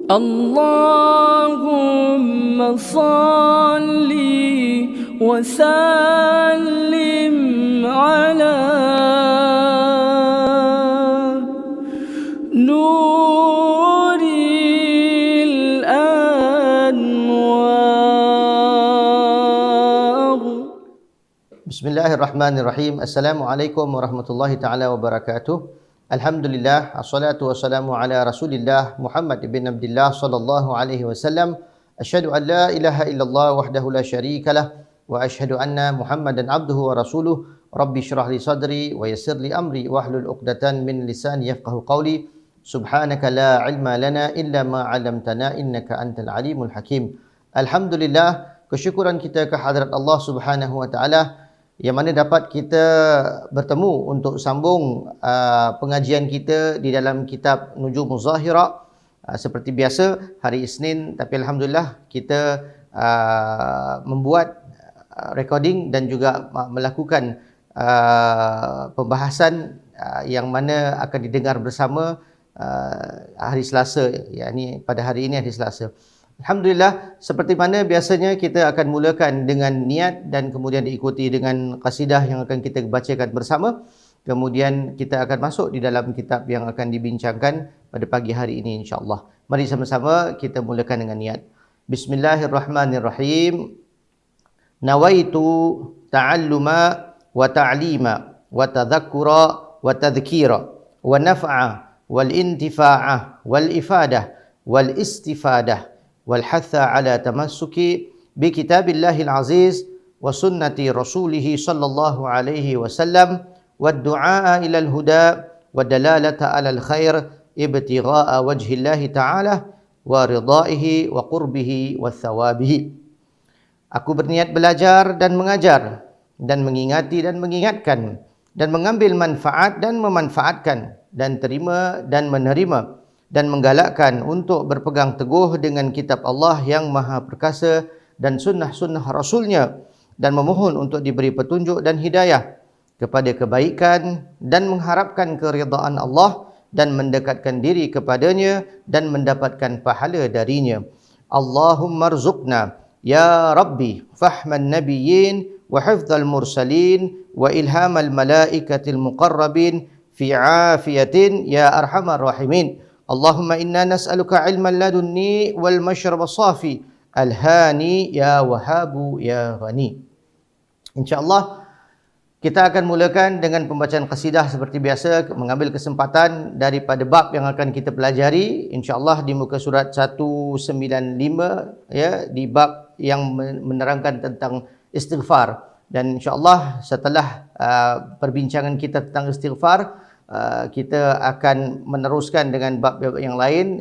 اللهم صل وسلم على نور الأنوار. Bismillahirrahmanirrahim. Assalamualaikum warahmatullahi taala wabarakatuh. Alhamdulillah, assalatu wassalamu ala Rasulillah Muhammad bin Abdullah sallallahu alaihi wasallam. Asyhadu an la ilaha illallah wahdahu la syarikalah wa asyhadu anna Muhammadan abduhu wa rasuluh. Rabbi shrah li sadri wa yassir li amri wahlul 'uqdatan min lisani yafqahu qawli. Subhanaka la ilma lana illa ma 'allamtana innaka antal alimul hakim. Alhamdulillah, kesyukuran kita kehadrat Allah Subhanahu wa taala yang mana dapat kita bertemu untuk sambung pengajian kita di dalam kitab Nujumuz Zahira. Seperti biasa hari Isnin, tapi alhamdulillah kita membuat recording dan juga melakukan pembahasan yang mana akan didengar bersama hari Selasa, yakni pada hari ini hari Selasa. Alhamdulillah, seperti mana biasanya kita akan mulakan dengan niat dan kemudian diikuti dengan qasidah yang akan kita bacakan bersama. Kemudian kita akan masuk di dalam kitab yang akan dibincangkan pada pagi hari ini insya-Allah. Mari sama-sama kita mulakan dengan niat. Bismillahirrahmanirrahim. Nawaitu ta'alluma wa ta'lima wa tadhakkura wa tadhkira wa naf'a wal intifa'ah wal ifadah wal istifadah والحث على تمسك بكتاب الله العزيز وسنة رسوله صلى الله عليه وسلم والدعاء إلى الهدى والدلالة على الخير ابتغاء وجه الله تعالى ورضائه وقربه والثوابه. Aku berniat belajar dan mengajar dan mengingati dan mengingatkan dan mengambil manfaat dan memanfaatkan dan terima dan menerima dan menggalakkan untuk berpegang teguh dengan kitab Allah yang maha perkasa dan sunnah-sunnah Rasulnya dan memohon untuk diberi petunjuk dan hidayah kepada kebaikan dan mengharapkan keridaan Allah dan mendekatkan diri kepadanya dan mendapatkan pahala darinya. Allahumma rzuqna ya Rabbi fahman nabiyyin wa hifdzal mursalin wa ilhamal malaikatil muqarrabin fi afiyatin ya arhamar rahimin. Allahumma inna nas'aluka ilman ladunni wal mashrab safi alhani ya wahabu ya ghani. InsyaAllah kita akan mulakan dengan pembacaan qasidah seperti biasa, mengambil kesempatan daripada bab yang akan kita pelajari insyaAllah di muka surat 195, ya, di bab yang menerangkan tentang istighfar. Dan insyaAllah setelah perbincangan kita tentang istighfar, kita akan meneruskan dengan bab yang lain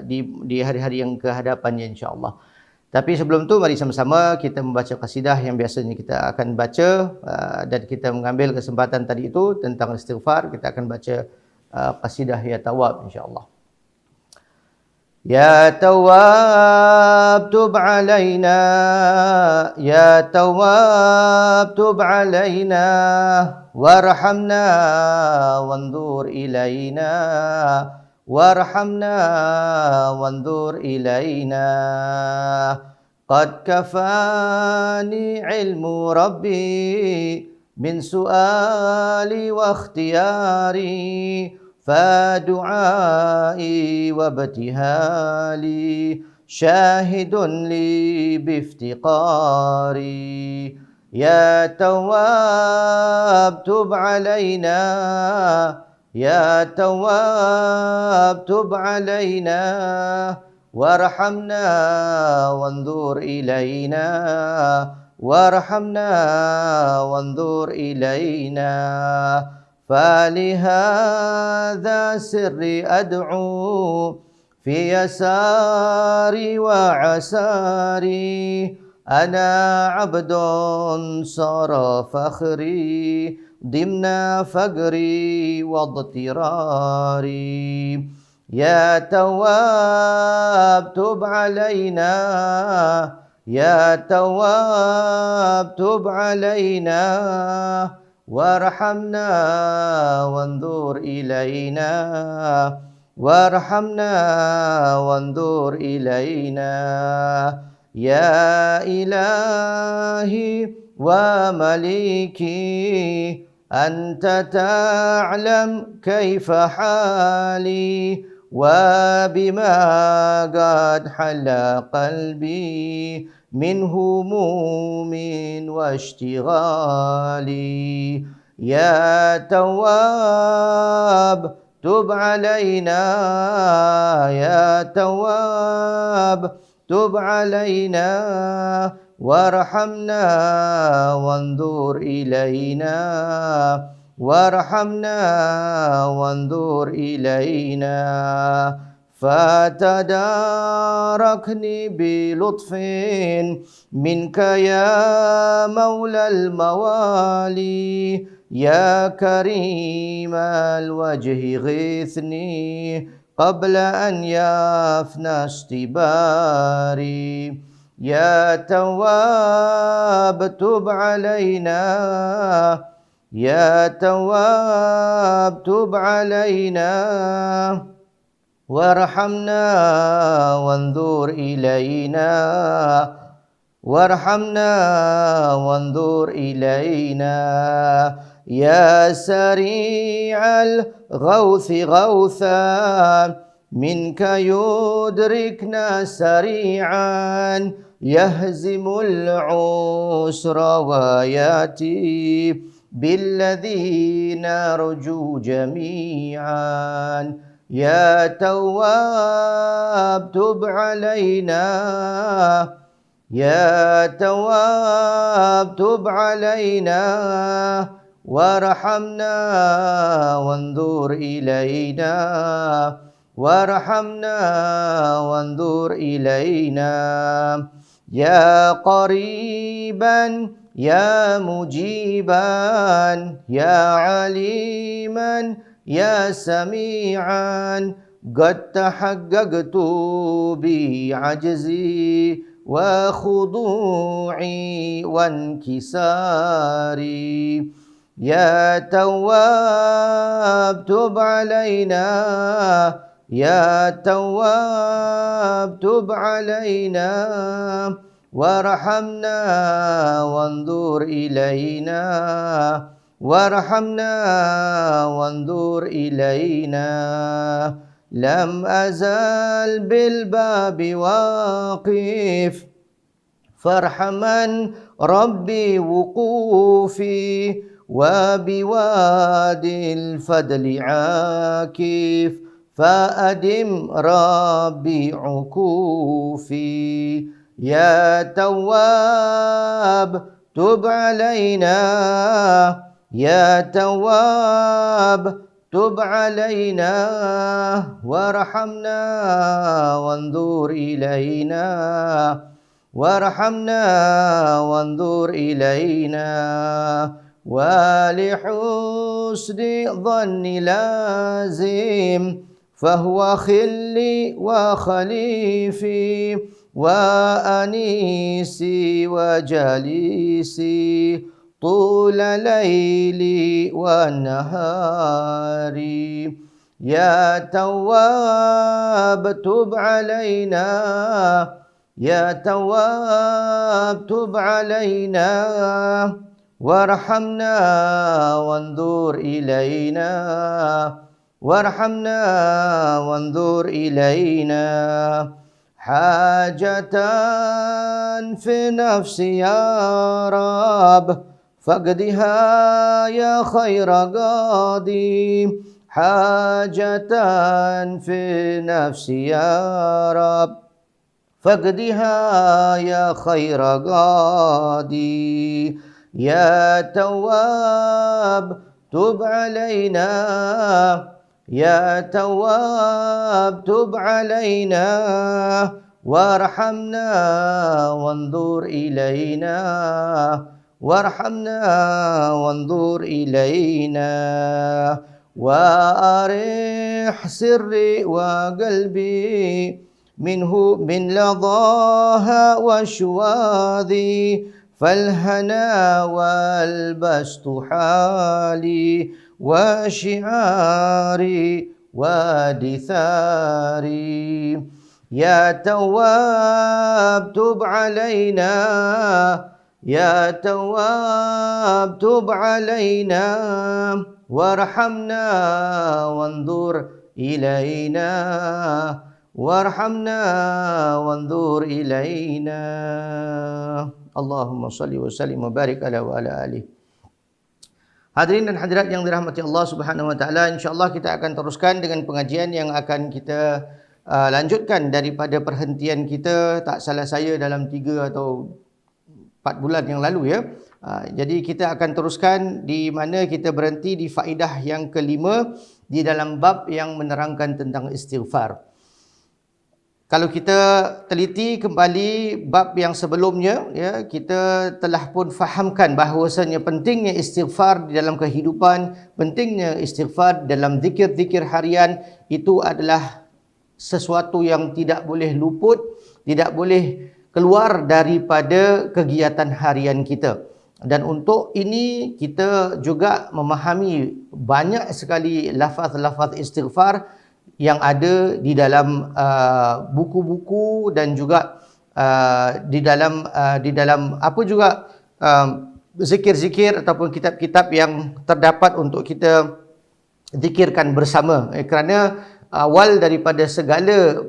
di hari-hari yang kehadapannya insya-Allah. Tapi sebelum tu mari sama-sama kita membaca qasidah yang biasanya kita akan baca, dan kita mengambil kesempatan tadi itu tentang istighfar, kita akan baca qasidah ya Tawwab insya-Allah. Ya Tawwab tub alaina, Ya Tawwab tub alaina, warhamna wanzur ilaina, warhamna wanzur ilaina. Qad kafani ilmu Rabbi min su'ali wa ikhtiyari, فدعائي وابتهالي شاهد لي بافتقاري. يا تواب تب علينا، يا تواب تب علينا، وارحمنا وانظر إلينا، وارحمنا وانظر إلينا. فلهذا سري أدعو في يساري وعساري، أنا عبد صار فخري ضمن فقري واضطراري. يا تواب تب علينا، يا تواب تب علينا، وارحمنا وانظر إلينا، وارحمنا وانظر إلينا يا إلهي ومليكي أنت تعلم كيف حالي وبما قد حل قلبي من هموم واشتغالي يا تواب تب علينا يا تواب تب علينا وارحمنا وانظر إلينا وارحمنا وانظر إلينا فتداركني بلطف منك يا مولى الموالي يا كريم الوجه غثني قبل أن يفنى اشتباري يا تواب تب علينا يا تواب تب علينا وارحمنا وانظر إلينا وارحمنا وانظر إلينا يا سريع الغوث غوثا منك يدركنا سريعا يهزم العسر وياتي بالذي نرجو جميعا يا تواب تب علينا يا تواب تب علينا وارحمنا وانظر إلينا وارحمنا وانظر إلينا يا قريبا يا مجيبا يا عليما يا سميعا قد تحققت بعجزي وخضوعي وانكساري يا تواب تب علينا يا تواب تب علينا وارحمنا وانظر إلينا وارحمنا وانظر إلينا لم أزال بالباب واقف فارحمن ربي وقوفي وبوادي الفضل عاكف فأدم ربي عكوفي يا تواب تب علينا يا تواب تب علينا وارحمنا وانظر إلينا وارحمنا وانظر إلينا ولحسن ظن لازم فهو خلي وخليفي وأنيسي وجليسي طول ليلي ونهاري يا تواب تب علينا يا تواب تب علينا وارحمنا وانظر إلينا وارحمنا وانظر إلينا حاجة في نفسي يا رب فاقضها يا خير قاضي حاجة في نفسي يا رب فاقضها يا خير قاضي يا تواب تب علينا يا تواب تب علينا وارحمنا وانظر إلينا وارحمنا وانظر إلينا وأرح سري وقلبي منه من لظاها وشواذي فالهنا والبسط حالي وشعاري ودثاري يا تواب تب علينا يا تواب تب علينا وارحمنا وانظر إلينا وارحمنا وانظر إلينا اللهم صل وسلم وبارك على وعلى آله. Hadirin dan hadirat yang dirahmati Allah Subhanahu wa taala, insya-Allah kita akan teruskan dengan pengajian yang akan kita lanjutkan daripada perhentian kita, tak salah saya dalam 3 atau 4 bulan yang lalu ya. Jadi kita akan teruskan di mana kita berhenti di faedah yang kelima di dalam bab yang menerangkan tentang istighfar. Kalau kita teliti kembali bab yang sebelumnya ya, kita telah pun fahamkan bahawasanya pentingnya istighfar di dalam kehidupan, pentingnya istighfar dalam zikir-zikir harian itu adalah sesuatu yang tidak boleh luput, tidak boleh keluar daripada kegiatan harian kita. Dan untuk ini kita juga memahami banyak sekali lafaz-lafaz istighfar yang ada di dalam buku-buku dan juga di dalam apa juga zikir-zikir ataupun kitab-kitab yang terdapat untuk kita zikirkan bersama. Kerana awal daripada segala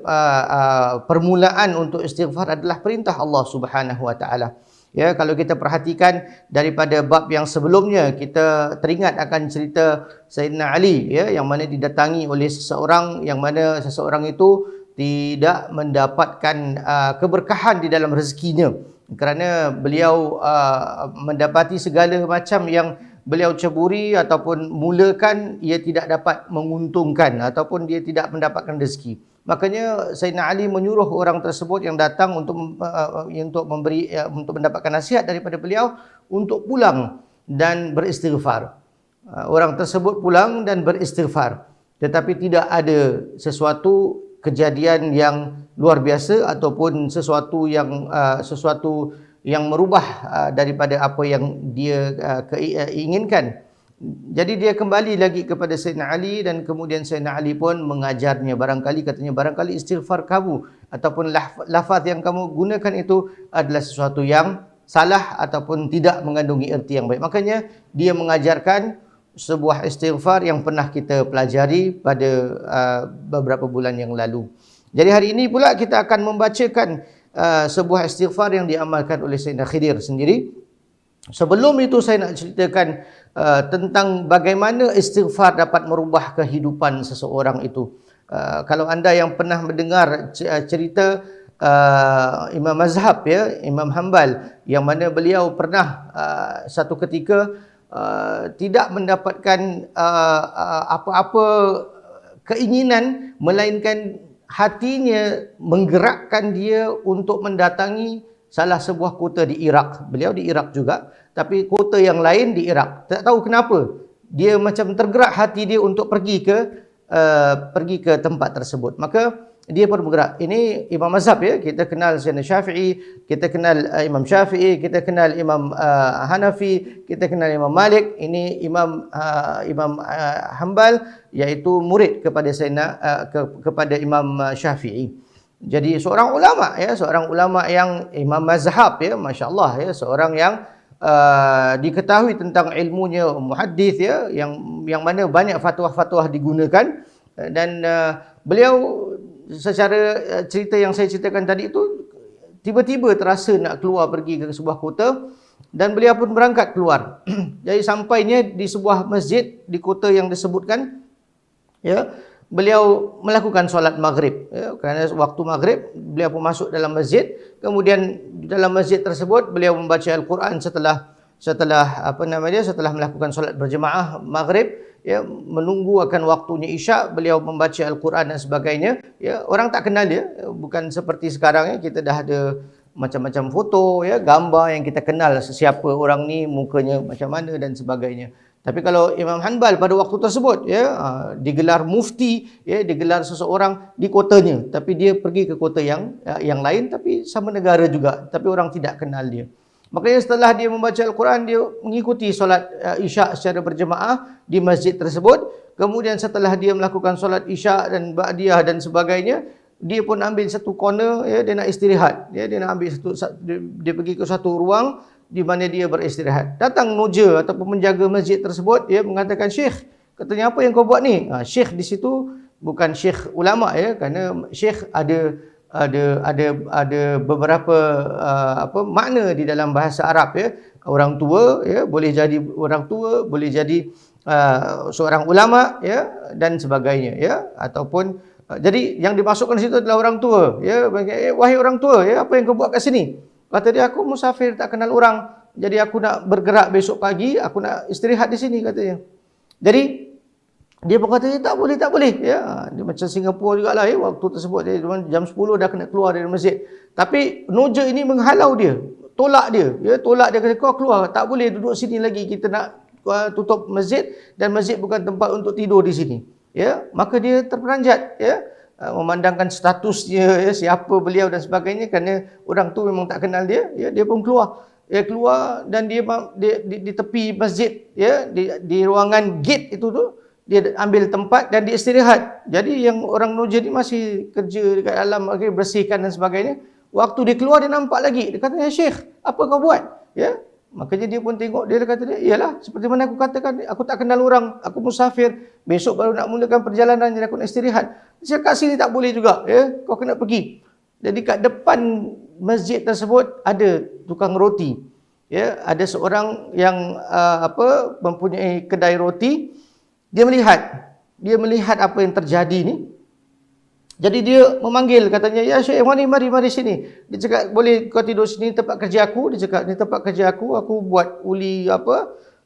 permulaan untuk istighfar adalah perintah Allah Subhanahu wa taala. Ya, kalau kita perhatikan daripada bab yang sebelumnya, kita teringat akan cerita Sayyidina Ali ya, yang mana didatangi oleh seseorang yang mana seseorang itu tidak mendapatkan keberkahan di dalam rezekinya kerana beliau mendapati segala macam yang beliau ceburi ataupun mulakan ia tidak dapat menguntungkan ataupun dia tidak mendapatkan rezeki. Makanya Sayyidina Ali menyuruh orang tersebut yang datang untuk mendapatkan nasihat daripada beliau untuk pulang dan beristighfar. Orang tersebut pulang dan beristighfar, tetapi tidak ada sesuatu kejadian yang luar biasa ataupun sesuatu yang merubah daripada apa yang dia inginkan. Jadi dia kembali lagi kepada Sayyidina Ali dan kemudian Sayyidina Ali pun mengajarnya, barangkali istighfar kamu ataupun lafaz yang kamu gunakan itu adalah sesuatu yang salah ataupun tidak mengandungi erti yang baik. Makanya dia mengajarkan sebuah istighfar yang pernah kita pelajari pada beberapa bulan yang lalu. Jadi hari ini pula kita akan membacakan sebuah istighfar yang diamalkan oleh Sayyidina Khidir sendiri. Sebelum itu saya nak ceritakan tentang bagaimana istighfar dapat merubah kehidupan seseorang itu. Kalau anda yang pernah mendengar cerita Imam Mazhab ya, Imam Hanbal, yang mana beliau pernah satu ketika tidak mendapatkan apa-apa keinginan, melainkan hatinya menggerakkan dia untuk mendatangi salah sebuah kota di Iraq. Beliau di Iraq juga, tapi kota yang lain di Iraq. Tak tahu kenapa dia macam tergerak hati dia untuk pergi ke tempat tersebut. Maka dia pun bergerak. Ini Imam Mazhab ya. Kita kenal Sayyidina Syafi'i, kita kenal Imam Syafi'i, kita kenal Imam Hanafi, kita kenal Imam Malik. Ini Imam Hanbal, iaitu murid kepada kepada Imam Syafi'i. Jadi seorang ulama yang imam mazhab ya, masya-Allah ya, seorang yang diketahui tentang ilmunya, muhaddis ya, yang mana banyak fatwa-fatwa digunakan, dan beliau secara cerita yang saya ceritakan tadi itu tiba-tiba terasa nak keluar pergi ke sebuah kota dan beliau pun berangkat keluar. Jadi sampainya di sebuah masjid di kota yang disebutkan ya, beliau melakukan solat maghrib ya, kerana waktu maghrib beliau pun masuk dalam masjid. Kemudian dalam masjid tersebut beliau membaca Al-Quran setelah melakukan solat berjemaah maghrib ya, menunggu akan waktunya isyak, beliau membaca Al-Quran dan sebagainya ya. Orang tak kenal dia, bukan seperti sekarang ya, kita dah ada macam-macam foto ya, gambar yang kita kenal siapa orang ni, mukanya macam mana dan sebagainya. Tapi kalau Imam Hanbal pada waktu tersebut ya, digelar mufti ya, digelar seseorang di kotanya, tapi dia pergi ke kota yang lain tapi sama negara juga, tapi orang tidak kenal dia. Makanya setelah dia membaca Al-Quran, dia mengikuti solat Isyak secara berjemaah di masjid tersebut. Kemudian setelah dia melakukan solat Isyak dan Ba'diyah dan sebagainya, dia pun ambil satu corner, ya, dia nak istirahat. Ya, dia nak ambil dia pergi ke satu ruang di mana dia beristirahat. Datang noja ataupun menjaga masjid tersebut, ya, mengatakan, "Syekh, katanya apa yang kau buat ni?" Syekh di situ bukan syekh ulama, ya, kerana syekh ada beberapa makna di dalam bahasa Arab, ya. Orang tua, ya, boleh jadi orang tua, boleh jadi seorang ulama, ya, dan sebagainya, ya, ataupun jadi yang dimasukkan di situ adalah orang tua, ya. Wahai orang tua, ya, apa yang kau buat kat sini? Kata dia, aku musafir tak kenal orang, jadi aku nak bergerak besok pagi, aku nak istirahat di sini, katanya. Jadi dia pun kata, tak boleh, ya. Dia macam Singapura jugalah, ya. Waktu tersebut dia jam 10 dah kena keluar dari masjid. Tapi noja ini menghalau dia, tolak dia, ya, kata, kau keluar, tak boleh duduk sini lagi, kita nak tutup masjid dan masjid bukan tempat untuk tidur di sini. Ya, maka dia terperanjat, ya, memandangkan statusnya, ya, siapa beliau dan sebagainya, kerana orang tu memang tak kenal dia, ya, dia pun keluar. Dia keluar dan dia di tepi masjid, ya, di ruangan gate itu tu, dia ambil tempat dan dia istirahat. Jadi yang orang noja ni masih kerja dekat dalam, bersihkan dan sebagainya. Waktu dia keluar, dia nampak lagi. Dia kata, "Ya Syekh, apa kau buat?" Ya, makanya dia pun tengok, dia kata, "Iyalah, seperti mana aku katakan, aku tak kenal orang, aku musafir, besok baru nak mulakan perjalanan, jadi aku nak istirahat." Dia kat sini tak boleh juga, ya, kau kena pergi. Jadi kat depan masjid tersebut ada tukang roti, ya, ada seorang yang mempunyai kedai roti. Dia melihat apa yang terjadi ni. Jadi dia memanggil, katanya, "Ya Syekh, mari sini." Dia cakap, "Boleh kau tidur sini, tempat kerja aku." Dia cakap, "Ni tempat kerja aku buat uli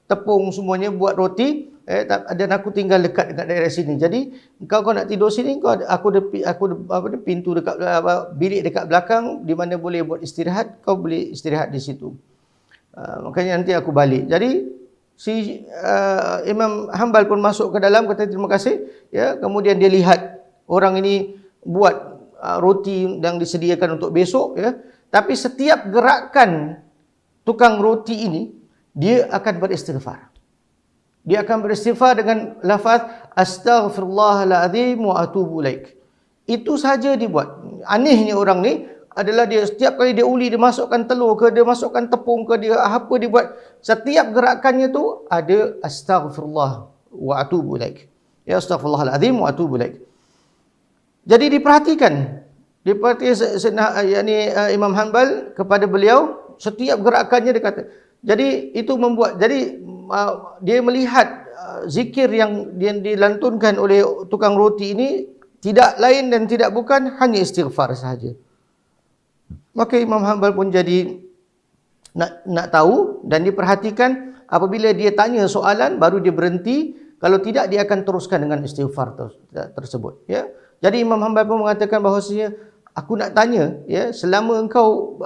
tepung semuanya, buat roti, dan aku tinggal dekat daerah sini. Jadi kau nak tidur sini, aku ada pintu dekat bilik dekat belakang di mana boleh buat istirahat, kau boleh istirahat di situ. Makanya nanti aku balik." Jadi si Imam Hanbal pun masuk ke dalam, kata terima kasih, ya. Kemudian dia lihat orang ini buat roti yang disediakan untuk besok, ya. Tapi setiap gerakan tukang roti ini, dia akan beristighfar. Dia akan beristighfar dengan lafaz astaghfirullahalazim wa atubu ilaik. Itu saja dibuat. Anehnya orang ni adalah dia setiap kali dia uli, dia masukkan telur ke, dia masukkan tepung ke, dia apa dia buat, setiap gerakannya tu ada astaghfirullah wa atubu ilaik. Ya, astaghfirullahalazim wa atubu ilaik. Jadi diperhatikan Imam Hanbal kepada beliau, setiap gerakannya dia kata. Jadi itu membuat, jadi dia melihat zikir yang dilantunkan oleh tukang roti ini tidak lain dan tidak bukan hanya istighfar sahaja. Maka Imam Hanbal pun jadi nak tahu dan diperhatikan. Apabila dia tanya soalan, baru dia berhenti. Kalau tidak, dia akan teruskan dengan istighfar tersebut. Ya. Jadi Imam Hanbal pun mengatakan bahawasanya, aku nak tanya, ya, selama engkau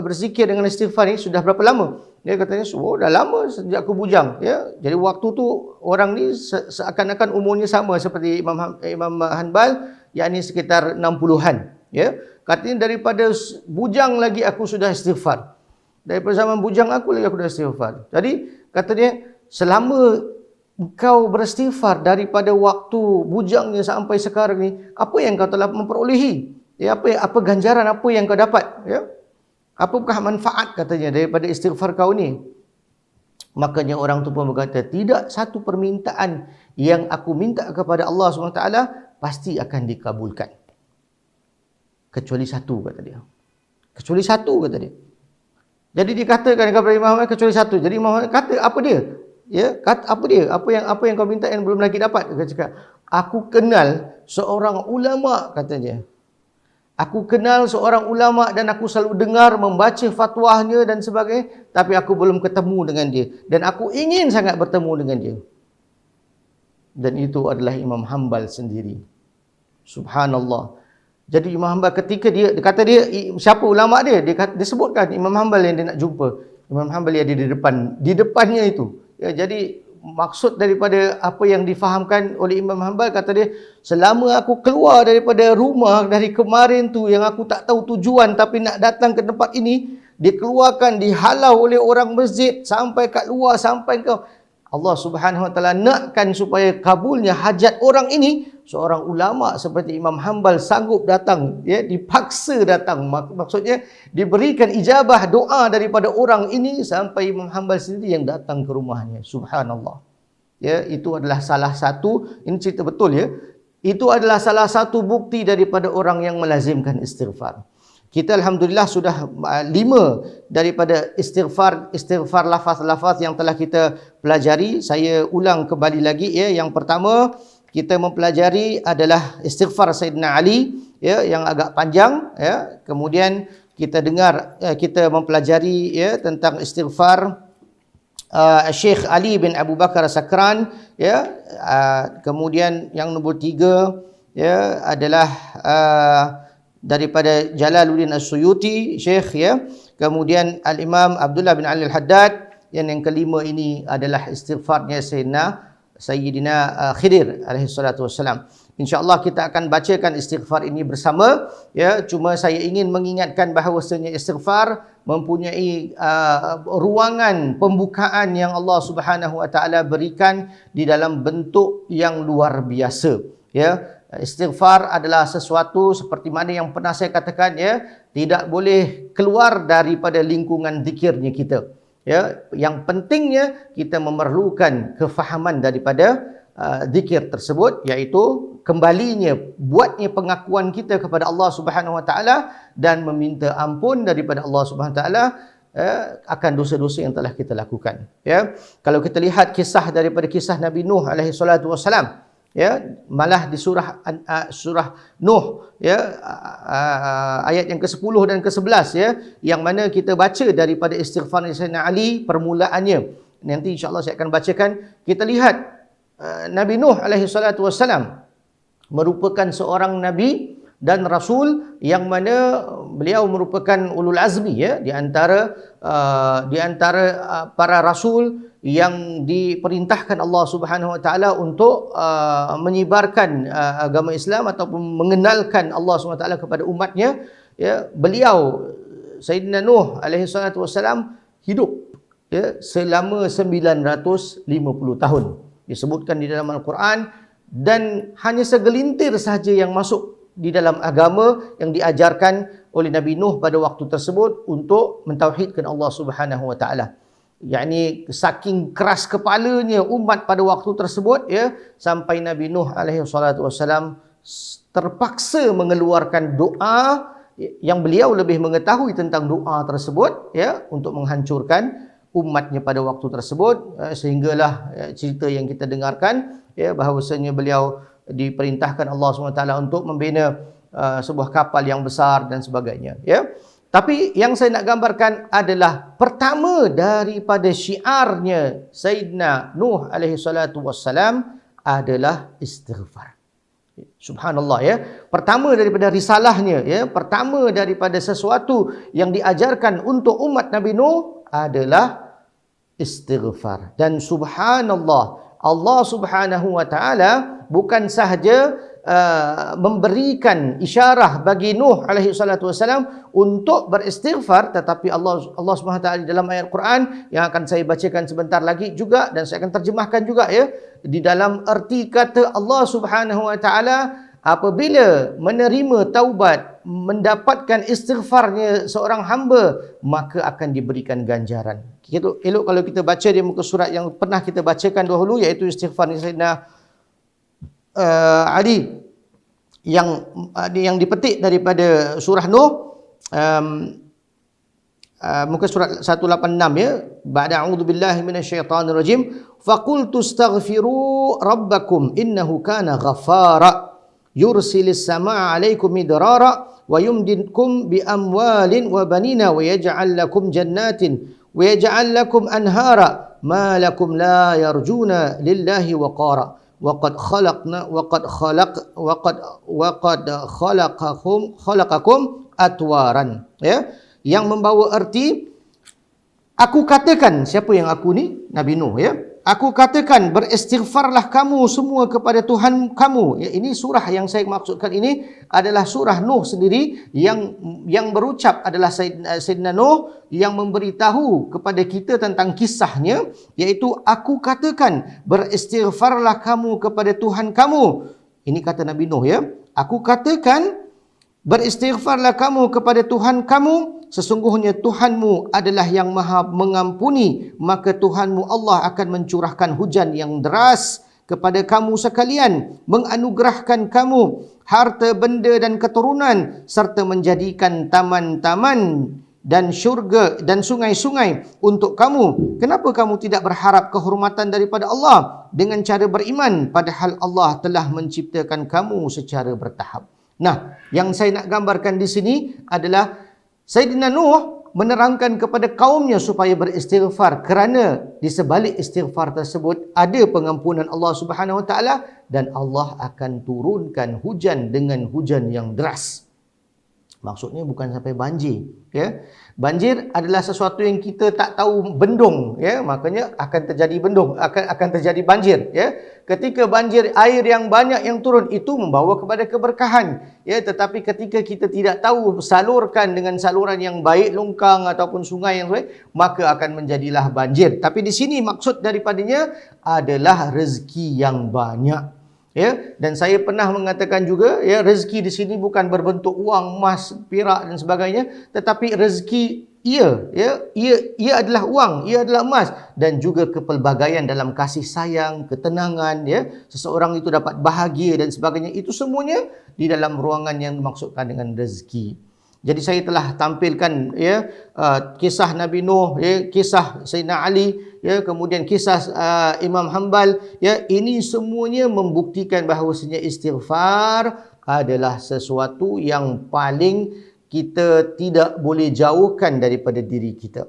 berzikir dengan istighfar ni sudah berapa lama? Dia katanya, dah lama, sejak aku bujang. Ya. Jadi waktu tu orang ni seakan-akan umurnya sama seperti Imam Hanbal, yakni sekitar 60-an. Ya. Katanya daripada bujang lagi aku sudah istighfar. Daripada zaman bujang aku lagi aku sudah istighfar. Jadi kata dia, selama engkau beristighfar daripada waktu bujangnya sampai sekarang ni, apa yang kau telah memperolehi? Ya, apa ganjaran apa yang kau dapat? Ya? Apakah manfaat katanya daripada istighfar kau ni? Makanya orang tu pun berkata, tidak satu permintaan yang aku minta kepada Allah SWT pasti akan dikabulkan. Kecuali satu, kata dia. Kecuali satu, kata dia. Jadi dikatakan kepada Imam Ahmad, kecuali satu. Jadi Imam Ahmad kata, apa dia? Ya, kata apa dia? Apa yang kau minta yang belum lagi dapat? Dia cakap, aku kenal seorang ulama, katanya. Aku kenal seorang ulama dan aku selalu dengar membaca fatwahnya dan sebagainya, tapi aku belum ketemu dengan dia dan aku ingin sangat bertemu dengan dia. Dan itu adalah Imam Hanbal sendiri. Subhanallah. Jadi Imam Hanbal ketika dia kata dia siapa ulama dia sebutkan Imam Hanbal yang dia nak jumpa. Imam Hanbal yang ada di depannya itu. Ya, jadi maksud daripada apa yang difahamkan oleh Imam Hanbal, kata dia, selama aku keluar daripada rumah dari kemarin tu yang aku tak tahu tujuan tapi nak datang ke tempat ini, dikeluarkan, dihalau oleh orang masjid sampai kat luar, sampai ke Allah Subhanahu Wa Taala nakkan supaya kabulnya hajat orang ini, seorang ulama seperti Imam Hanbal sanggup datang, ya, dipaksa datang. Maksudnya diberikan ijabah doa daripada orang ini sampai Imam Hanbal sendiri yang datang ke rumahnya. Subhanallah. Ya, itu adalah salah satu, ini cerita betul ya. Itu adalah salah satu bukti daripada orang yang melazimkan istighfar. Kita alhamdulillah sudah 5 daripada istighfar lafaz-lafaz yang telah kita pelajari. Saya ulang kembali lagi ya. Yang pertama kita mempelajari adalah istighfar Sayyidina Ali ya, yang agak panjang ya. Kemudian kita dengar kita mempelajari ya tentang istighfar Syekh Ali bin Abu Bakar Sakran ya. Kemudian yang nombor 3 ya adalah daripada Jalaluddin As-Suyuti Syekh ya. Kemudian Al-Imam Abdullah bin Ali Al-Haddad. Yang kelima ini adalah istighfarnya Sayyidina Khidir alaihi salatu wassalam. InsyaAllah kita akan bacakan istighfar ini bersama ya. Cuma saya ingin mengingatkan bahawasanya istighfar mempunyai ruangan pembukaan yang Allah Subhanahu Wa Taala berikan di dalam bentuk yang luar biasa ya. Istighfar adalah sesuatu seperti mana yang pernah saya katakan ya, tidak boleh keluar daripada lingkungan zikirnya kita ya. Yang pentingnya kita memerlukan kefahaman daripada zikir tersebut, iaitu kembalinya, buatnya pengakuan kita kepada Allah Subhanahu Wa Taala dan meminta ampun daripada Allah Subhanahu Wa Taala akan dosa-dosa yang telah kita lakukan ya. Kalau kita lihat kisah daripada kisah Nabi Nuh alaihi salatu wassalam ya, malah di surah Nuh ya, ayat yang ke-10 dan ke-11 ya, yang mana kita baca daripada istighfar Sayyidina Ali permulaannya. Nanti insya-Allah saya akan bacakan. Kita lihat Nabi Nuh alaihi salatu wassalam merupakan seorang nabi dan rasul yang mana beliau merupakan ulul azmi ya, di antara para rasul yang diperintahkan Allah Subhanahu Wa Taala untuk menyebarkan agama Islam ataupun mengenalkan Allah Subhanahu Wa Taala kepada umatnya ya. Beliau Sayyidina Nuh alaihi salatu wassalam hidup ya selama 950 tahun disebutkan di dalam Al-Quran, dan hanya segelintir sahaja yang masuk di dalam agama yang diajarkan oleh Nabi Nuh pada waktu tersebut untuk mentauhidkan Allah Subhanahu Wa Taala. Yakni saking keras kepalanya umat pada waktu tersebut ya, sampai Nabi Nuh alaihi salatu wassalam terpaksa mengeluarkan doa yang beliau lebih mengetahui tentang doa tersebut ya, untuk menghancurkan umatnya pada waktu tersebut, sehinggalah cerita yang kita dengarkan ya, bahawasanya beliau diperintahkan Allah SWT untuk membina sebuah kapal yang besar dan sebagainya ya. Tapi yang saya nak gambarkan adalah pertama daripada syiarnya Sayyidina Nuh alaihi salatu wassalam adalah istighfar. Subhanallah ya. Pertama daripada risalahnya ya, pertama daripada sesuatu yang diajarkan untuk umat Nabi Nuh adalah istighfar. Dan subhanallah, Allah Subhanahu Wa Taala bukan sahaja memberikan isyarah bagi Nuh alaihi salatu wasalam untuk beristighfar, tetapi Allah Subhanahu Wa Taala dalam ayat Quran yang akan saya bacakan sebentar lagi juga, dan saya akan terjemahkan juga ya, di dalam erti kata Allah Subhanahu Wa Taala apabila menerima taubat, mendapatkan istighfarnya seorang hamba, maka akan diberikan ganjaran. Elok kalau kita baca di muka surat yang pernah kita bacakan dahulu, iaitu istighfar Sayyidina Ali yang dipetik daripada surah Nuh, muka surat 186 ya. Ba'da a'udzubillahi minasyaitonirrajim, faqultu astaghfiru rabbakum innahu kana ghaffara yursilis samaa'a 'alaikum midrara wa yumdidkum bi amwalin wa banina wa yaj'al lakum jannatin wa yaj'al lakum anhara ma lakum la yarjuna lillahi waqara wa qad khalaqakum atwaran ya, yang membawa erti aku katakan. Siapa yang aku ni? Nabi Nuh ya. Aku katakan, beristighfarlah kamu semua kepada Tuhan kamu. Ya, ini surah yang saya maksudkan ini adalah surah Nuh sendiri, yang berucap adalah Sayyidina Nuh, yang memberitahu kepada kita tentang kisahnya, iaitu aku katakan, beristighfarlah kamu kepada Tuhan kamu. Ini kata Nabi Nuh, ya. Aku katakan, beristighfarlah kamu kepada Tuhan kamu, sesungguhnya Tuhanmu adalah yang maha mengampuni, maka Tuhanmu Allah akan mencurahkan hujan yang deras kepada kamu sekalian, menganugerahkan kamu harta benda dan keturunan, serta menjadikan taman-taman dan syurga dan sungai-sungai untuk kamu. Kenapa kamu tidak berharap kehormatan daripada Allah dengan cara beriman, padahal Allah telah menciptakan kamu secara bertahap. Nah, yang saya nak gambarkan di sini adalah Sayyidina Nuh menerangkan kepada kaumnya supaya beristighfar, kerana di sebalik istighfar tersebut ada pengampunan Allah Subhanahu Wa Taala, dan Allah akan turunkan hujan dengan hujan yang deras. Maksudnya bukan sampai banjir, ya. Banjir adalah sesuatu yang kita tak tahu bendung, ya. Makanya akan terjadi bendung, akan terjadi banjir, ya. Ketika banjir, air yang banyak yang turun itu membawa kepada keberkahan, ya. Tetapi ketika kita tidak tahu salurkan dengan saluran yang baik, longkang ataupun sungai yang baik, maka akan menjadilah banjir. Tapi di sini maksud daripadanya adalah rezeki yang banyak. Ya, dan saya pernah mengatakan juga, ya, rezeki di sini bukan berbentuk wang, emas, perak dan sebagainya, tetapi rezeki ia adalah wang, ia adalah emas, dan juga kepelbagaian dalam kasih sayang, ketenangan, ya, seseorang itu dapat bahagia dan sebagainya. Itu semuanya di dalam ruangan yang dimaksudkan dengan rezeki. Jadi saya telah tampilkan, ya, kisah Nabi Nuh, ya, kisah Sayyidina Ali, ya, kemudian kisah Imam Hanbal, ya, ini semuanya membuktikan bahawasanya istighfar adalah sesuatu yang paling kita tidak boleh jauhkan daripada diri kita.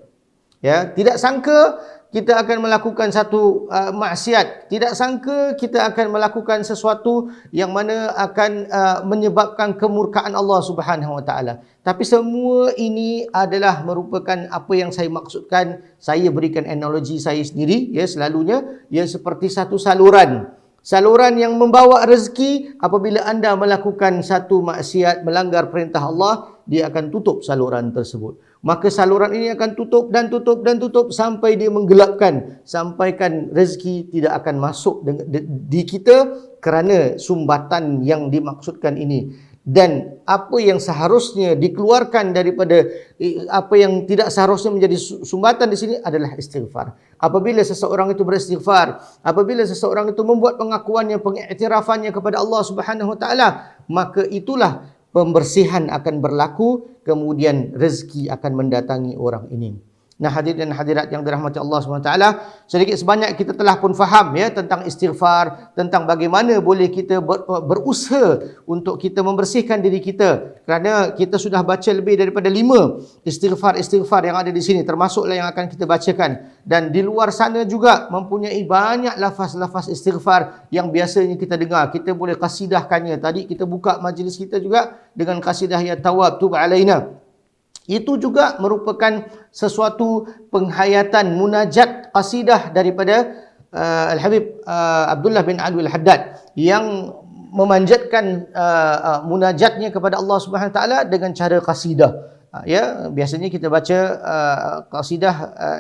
Ya, tidak sangka kita akan melakukan satu maksiat, tidak sangka kita akan melakukan sesuatu yang mana akan menyebabkan kemurkaan Allah Subhanahu Wa Taala. Tapi semua ini adalah merupakan apa yang saya maksudkan. Saya berikan analogi saya sendiri, ya, selalunya ia seperti satu saluran. Saluran yang membawa rezeki. Apabila anda melakukan satu maksiat, melanggar perintah Allah, dia akan tutup saluran tersebut. Maka saluran ini akan tutup dan tutup dan tutup sampai dia menggelapkan, sampaikan rezeki tidak akan masuk di kita kerana sumbatan yang dimaksudkan ini. Dan apa yang seharusnya dikeluarkan daripada apa yang tidak seharusnya menjadi sumbatan di sini adalah istighfar. Apabila seseorang itu beristighfar, apabila seseorang itu membuat pengakuannya, pengiktirafannya kepada Allah Subhanahu Wa Taala, maka itulah pembersihan akan berlaku, kemudian rezeki akan mendatangi orang ini. Nah, hadirin dan hadirat yang dirahmati Allah SWT, sedikit sebanyak kita telah pun faham, ya, tentang istighfar, tentang bagaimana boleh kita berusaha untuk kita membersihkan diri kita. Kerana kita sudah baca lebih daripada 5 istighfar yang ada di sini, termasuklah yang akan kita bacakan. Dan di luar sana juga mempunyai banyak lafaz-lafaz istighfar yang biasanya kita dengar. Kita boleh kasidahkannya. Tadi kita buka majlis kita juga dengan kasidah ya Tawwab Tub Alaina. Itu juga merupakan sesuatu penghayatan munajat qasidah daripada Al-Habib Abdullah bin Alwi Al-Haddad, yang memanjatkan munajatnya kepada Allah Subhanahu Wa Taala dengan cara qasidah. Ya, biasanya kita baca qasidah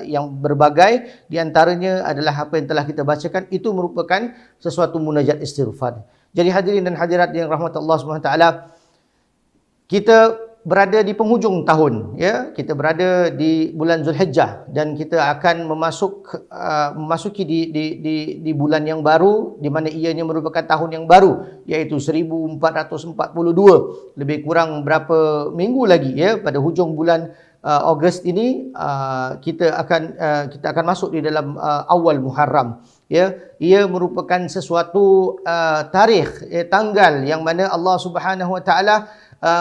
yang berbagai, di antaranya adalah apa yang telah kita bacakan, itu merupakan sesuatu munajat istighfar. Jadi hadirin dan hadirat yang rahmat Allah Subhanahu Wa Taala, kita berada di penghujung tahun, ya, kita berada di bulan Zulhijjah, dan kita akan memasuki di bulan yang baru, di mana ianya merupakan tahun yang baru, iaitu 1442. Lebih kurang berapa minggu lagi, ya, pada hujung bulan Ogos ini kita akan masuk di dalam awal Muharram. Ya, ia merupakan sesuatu tarikh, tanggal yang mana Allah Subhanahu Wa Taala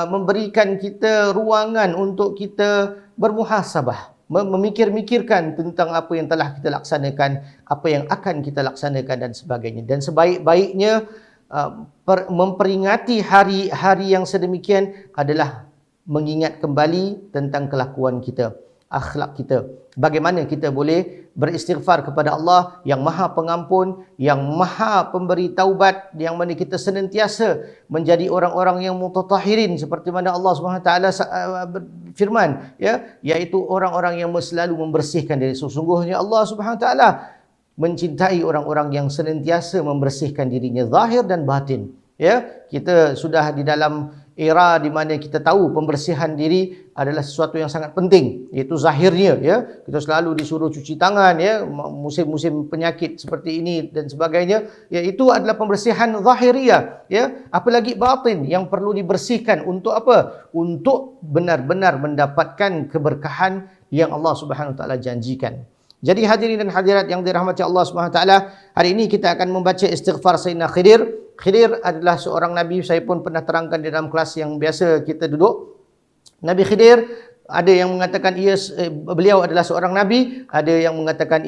memberikan kita ruangan untuk kita bermuhasabah, memikir-mikirkan tentang apa yang telah kita laksanakan, apa yang akan kita laksanakan dan sebagainya. Dan sebaik-baiknya memperingati hari-hari yang sedemikian adalah mengingat kembali tentang kelakuan kita. akhlak kita. Bagaimana kita boleh beristighfar kepada Allah yang Maha Pengampun, yang Maha Pemberi taubat, yang mana kita senantiasa menjadi orang-orang yang mutatahirin seperti mana Allah SWT berfirman, ya, iaitu orang-orang yang selalu membersihkan diri. Sesungguhnya Allah SWT mencintai orang-orang yang senantiasa membersihkan dirinya zahir dan batin. Ya, kita sudah di dalam era di mana kita tahu pembersihan diri adalah sesuatu yang sangat penting, iaitu zahirnya, ya. Kita selalu disuruh cuci tangan, ya, musim-musim penyakit seperti ini dan sebagainya, iaitu adalah pembersihan zahiriah, ya. Apalagi batin yang perlu dibersihkan untuk apa? Untuk benar-benar mendapatkan keberkahan yang Allah Subhanahu Wa Taala janjikan. Jadi hadirin dan hadirat yang dirahmati Allah Subhanahu Wa Taala, hari ini kita akan membaca istighfar Sayyidina Khidir. Khidir adalah seorang Nabi, saya pun pernah terangkan di dalam kelas yang biasa kita duduk. Nabi Khidir, ada yang mengatakan beliau adalah seorang Nabi, ada yang mengatakan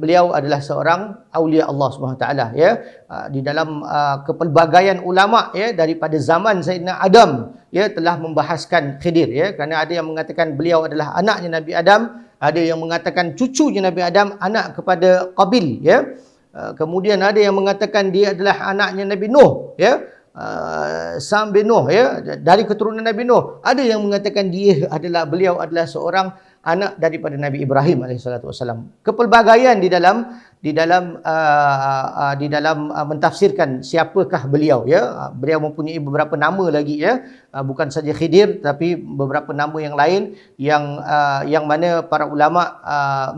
beliau adalah seorang awliya Allah SWT. Ya. Di dalam kepelbagaian ulama, ya, daripada zaman Sayyidina Adam, ya, telah membahaskan Khidir, ya, kerana ada yang mengatakan beliau adalah anaknya Nabi Adam, ada yang mengatakan cucunya Nabi Adam, anak kepada Qabil, ya. Kemudian ada yang mengatakan dia adalah anaknya Nabi Nuh, ya, Sam bin Nuh, ya, dari keturunan Nabi Nuh. Ada yang mengatakan beliau adalah seorang anak daripada Nabi Ibrahim alaihissalatu wassalam. Kepelbagaian di dalam mentafsirkan siapakah beliau, ya. Beliau mempunyai beberapa nama lagi, ya, bukan saja Khidir tapi beberapa nama yang lain yang mana para ulama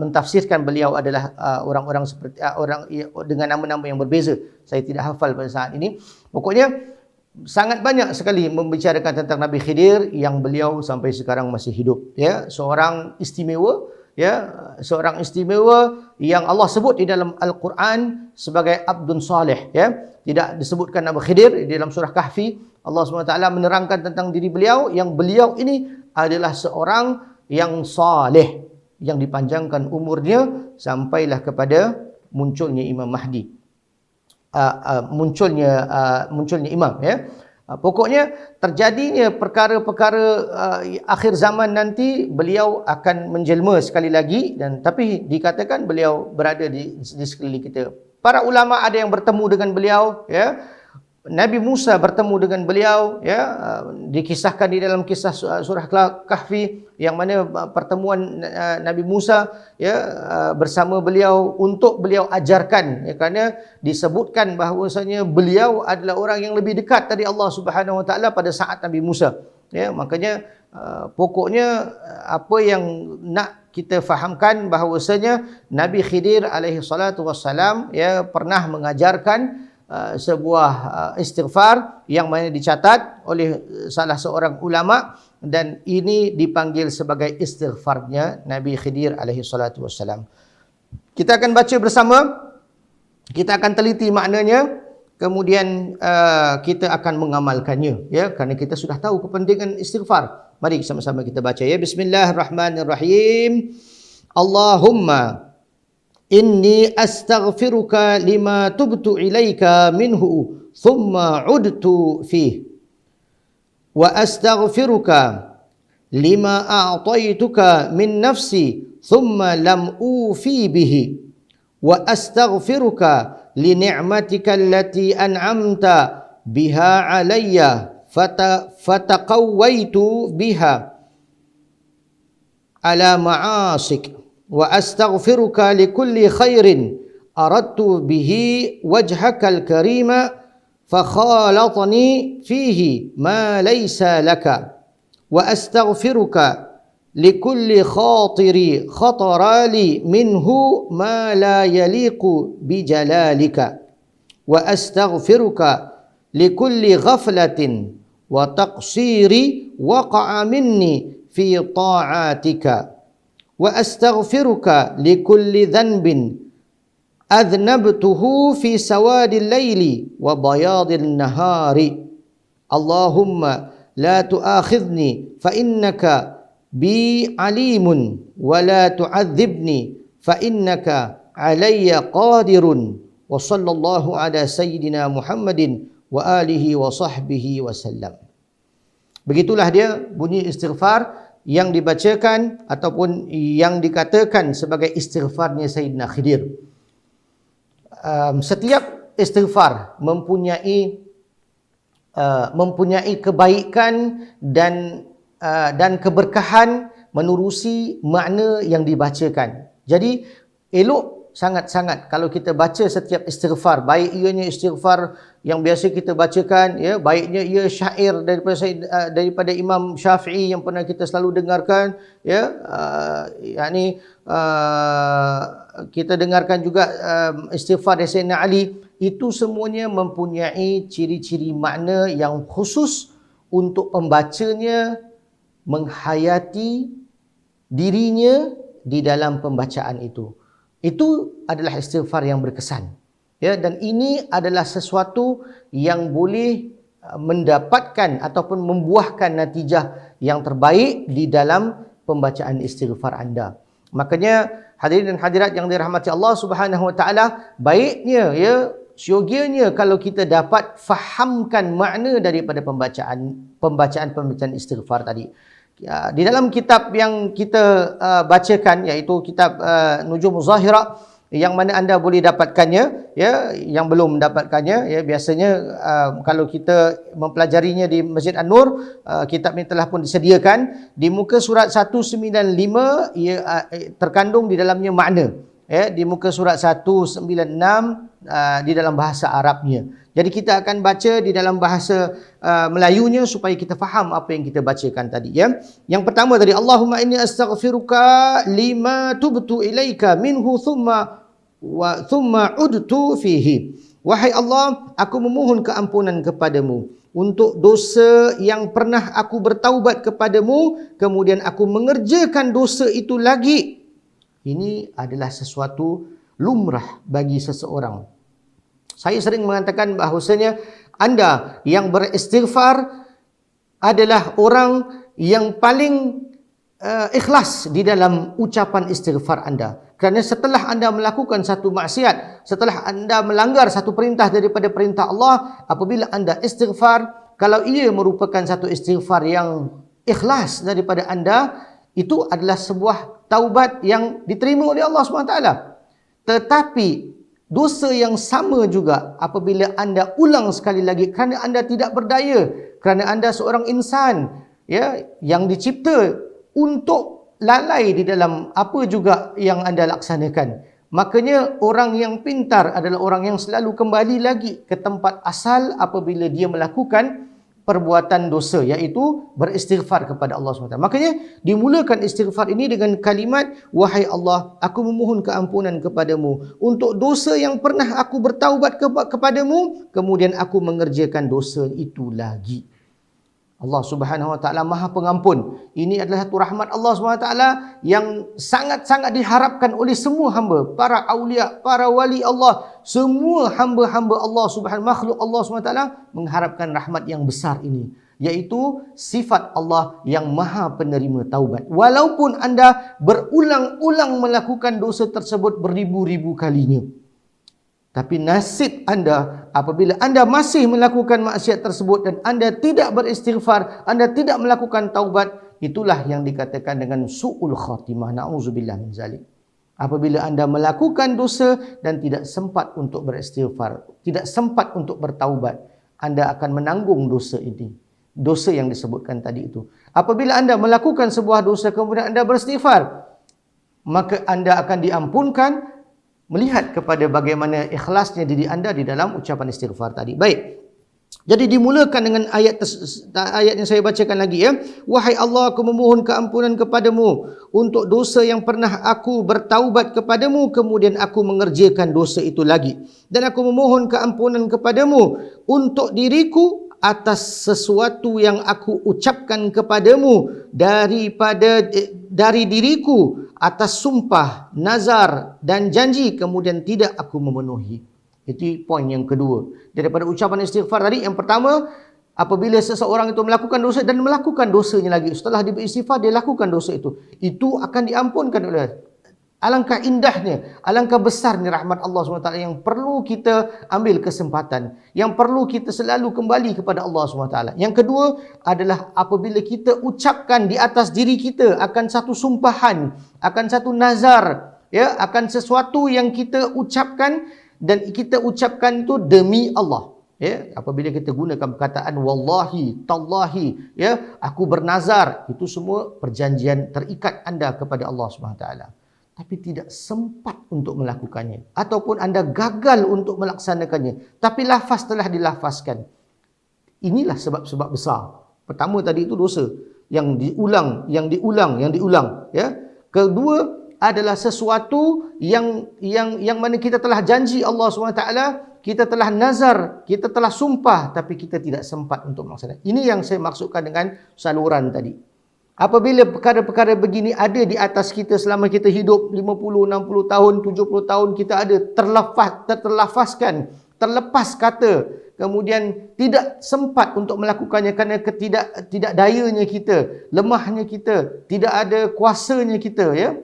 mentafsirkan beliau adalah orang-orang seperti orang dengan nama-nama yang berbeza. Saya tidak hafal pada saat ini. Pokoknya sangat banyak sekali membicarakan tentang Nabi Khidir yang beliau sampai sekarang masih hidup, ya. Seorang istimewa, ya, seorang istimewa yang Allah sebut di dalam Al-Quran sebagai abdun salih, ya. Tidak disebutkan nama Khidir di dalam surah Kahfi. Allah SWT menerangkan tentang diri beliau yang beliau ini adalah seorang yang saleh, yang dipanjangkan umurnya sampailah kepada munculnya Imam Mahdi. Munculnya imam, ya. Pokoknya terjadinya perkara-perkara akhir zaman nanti, beliau akan menjelma sekali lagi, tapi dikatakan beliau berada di sekeliling kita. Para ulama ada yang bertemu dengan beliau, ya. Nabi Musa bertemu dengan beliau, ya, dikisahkan di dalam kisah surah Kahfi yang mana pertemuan Nabi Musa, ya, bersama beliau untuk beliau ajarkan, ya, kerana disebutkan bahawasanya beliau adalah orang yang lebih dekat dari Allah Subhanahu Wa Taala pada saat Nabi Musa, ya. Makanya pokoknya apa yang nak kita fahamkan bahawasanya Nabi Khidir alaihi salatu wassalam, ya, pernah mengajarkan sebuah istighfar yang mana dicatat oleh salah seorang ulama, dan ini dipanggil sebagai istighfarnya Nabi Khidir alaihi salatu wassalam. Kita akan baca bersama, kita akan teliti maknanya, kemudian kita akan mengamalkannya, ya, kerana kita sudah tahu kepentingan istighfar. Mari sama-sama kita baca, ya. Bismillahirrahmanirrahim. Allahumma inni astaghfiruka lima tubtu ilaika minhu thumma udtu fih, wa astaghfiruka lima a'taituka min nafsi thumma lam ufi bihi, wa astaghfiruka li ni'matika allati an'amta biha alayya fataqawwaitu biha ala ma'asik, wa astaghfiruka likulli khairin aradtu bihi wajhakal karima fakhalatani fihi ma laysa laka, wa astaghfiruka likulli khatiri khatarali minhu ma la yaliqu bijalalika, wa astaghfiruka likulli ghaflatin wa taqsiri waqa'a minni fi ta'atika, wa astaghfiruka likulli dhanbin adhnabtuhu fi sawadil laili wa bayadil nahari. Allahumma la tu'akhidhni fa innaka bi alimun wa la tu'adzibni fa innaka alayya qadirun. Wa sallallahu ala sayyidina Muhammadin wa alihi wa sahbihi wa sallam. Begitulah dia bunyi istighfar yang dibacakan ataupun yang dikatakan sebagai istighfarnya Sayyidina Khidir. Setiap istighfar mempunyai kebaikan dan keberkahan menerusi makna yang dibacakan. Jadi elok sangat-sangat kalau kita baca setiap istighfar, baik ianya istighfar yang biasa kita bacakan, ya, baiknya ia syair daripada Imam Syafi'i yang pernah kita selalu dengarkan, ya, kita dengarkan juga istighfar dari Sayyidina Ali. Itu semuanya mempunyai ciri-ciri makna yang khusus untuk pembacanya menghayati dirinya di dalam pembacaan itu. Itu adalah istighfar yang berkesan. Ya, dan ini adalah sesuatu yang boleh mendapatkan ataupun membuahkan natijah yang terbaik di dalam pembacaan istighfar anda. Makanya hadirin dan hadirat yang dirahmati Allah Subhanahu wa taala, baiknya, ya, syogianya kalau kita dapat fahamkan makna daripada pembacaan istighfar tadi. Ya, di dalam kitab yang kita bacakan, iaitu kitab Nujumuz Zahirah, yang mana anda boleh dapatkannya, ya, yang belum mendapatkannya, ya, biasanya kalau kita mempelajarinya di Masjid An-Nur, kitab ini telah pun disediakan di muka surat 195, ia terkandung di dalamnya makna, ya, di muka surat 196 di dalam bahasa Arabnya. Jadi kita akan baca di dalam bahasa Melayunya supaya kita faham apa yang kita bacakan tadi, ya. Yang pertama tadi, Allahumma inni astaghfiruka lima tubtu ilaika minhu thumma udtu fihi. Wahai Allah, aku memohon keampunan kepadamu untuk dosa yang pernah aku bertaubat kepadamu, kemudian aku mengerjakan dosa itu lagi. Ini adalah sesuatu lumrah bagi seseorang. Saya sering mengatakan bahawasanya anda yang beristighfar adalah orang yang paling ikhlas di dalam ucapan istighfar anda. Kerana setelah anda melakukan satu maksiat, setelah anda melanggar satu perintah daripada perintah Allah, apabila anda istighfar, kalau ia merupakan satu istighfar yang ikhlas daripada anda, itu adalah sebuah taubat yang diterima oleh Allah SWT. Tetapi dosa yang sama juga apabila anda ulang sekali lagi kerana anda tidak berdaya, kerana anda seorang insan, ya, yang dicipta untuk lalai di dalam apa juga yang anda laksanakan. Makanya orang yang pintar adalah orang yang selalu kembali lagi ke tempat asal apabila dia melakukan perbuatan dosa, iaitu beristighfar kepada Allah SWT. Makanya dimulakan istighfar ini dengan kalimat, wahai Allah, aku memohon keampunan kepadamu untuk dosa yang pernah aku bertaubat kepadamu, kemudian aku mengerjakan dosa itu lagi. Allah Subhanahu wa taala Maha Pengampun. Ini adalah satu rahmat Allah Subhanahu wa taala yang sangat-sangat diharapkan oleh semua hamba, para aulia, para wali Allah, semua hamba-hamba Allah Subhanahu, makhluk Allah Subhanahu wa taala mengharapkan rahmat yang besar ini, iaitu sifat Allah yang Maha Penerima Taubat. Walaupun anda berulang-ulang melakukan dosa tersebut beribu-ribu kalinya, tapi nasib anda apabila anda masih melakukan maksiat tersebut dan anda tidak beristighfar, anda tidak melakukan taubat, itulah yang dikatakan dengan su'ul khatimah. Na'udzubillah min zalik. Apabila anda melakukan dosa dan tidak sempat untuk beristighfar, tidak sempat untuk bertaubat, anda akan menanggung dosa ini. Dosa yang disebutkan tadi itu. Apabila anda melakukan sebuah dosa kemudian anda beristighfar, maka anda akan diampunkan melihat kepada bagaimana ikhlasnya diri anda di dalam ucapan istighfar tadi. Baik. Jadi dimulakan dengan ayat yang saya bacakan lagi, ya. Wahai Allah, aku memohon keampunan kepadamu untuk dosa yang pernah aku bertaubat kepadamu, kemudian aku mengerjakan dosa itu lagi. Dan aku memohon keampunan kepadamu untuk diriku atas sesuatu yang aku ucapkan kepadamu dari diriku, atas sumpah, nazar dan janji, kemudian tidak aku memenuhi. Itu poin yang kedua daripada ucapan istighfar tadi. Yang pertama, apabila seseorang itu melakukan dosa dan melakukan dosanya lagi, setelah dia beristighfar dia lakukan dosa itu akan diampunkan oleh Alangkah indahnya, alangkah besarnya rahmat Allah SWT yang perlu kita ambil kesempatan, yang perlu kita selalu kembali kepada Allah SWT. Yang kedua adalah apabila kita ucapkan di atas diri kita akan satu sumpahan, akan satu nazar, ya, akan sesuatu yang kita ucapkan dan kita ucapkan itu demi Allah. Ya, apabila kita gunakan perkataan wallahi, tallahi, ya, aku bernazar, itu semua perjanjian terikat anda kepada Allah SWT. Tapi tidak sempat untuk melakukannya, ataupun anda gagal untuk melaksanakannya, tapi lafaz telah dilafazkan. Inilah sebab-sebab besar. Pertama tadi itu dosa yang diulang, ya. Kedua adalah sesuatu yang mana kita telah janji Allah SWT, kita telah nazar, kita telah sumpah, tapi kita tidak sempat untuk melaksanakan. Ini yang saya maksudkan dengan saluran tadi. Apabila perkara-perkara begini ada di atas kita selama kita hidup 50, 60 tahun, 70 tahun, kita ada terlafazkan, terlepas kata, kemudian tidak sempat untuk melakukannya kerana tidak dayanya kita, lemahnya kita, tidak ada kuasanya kita, ya.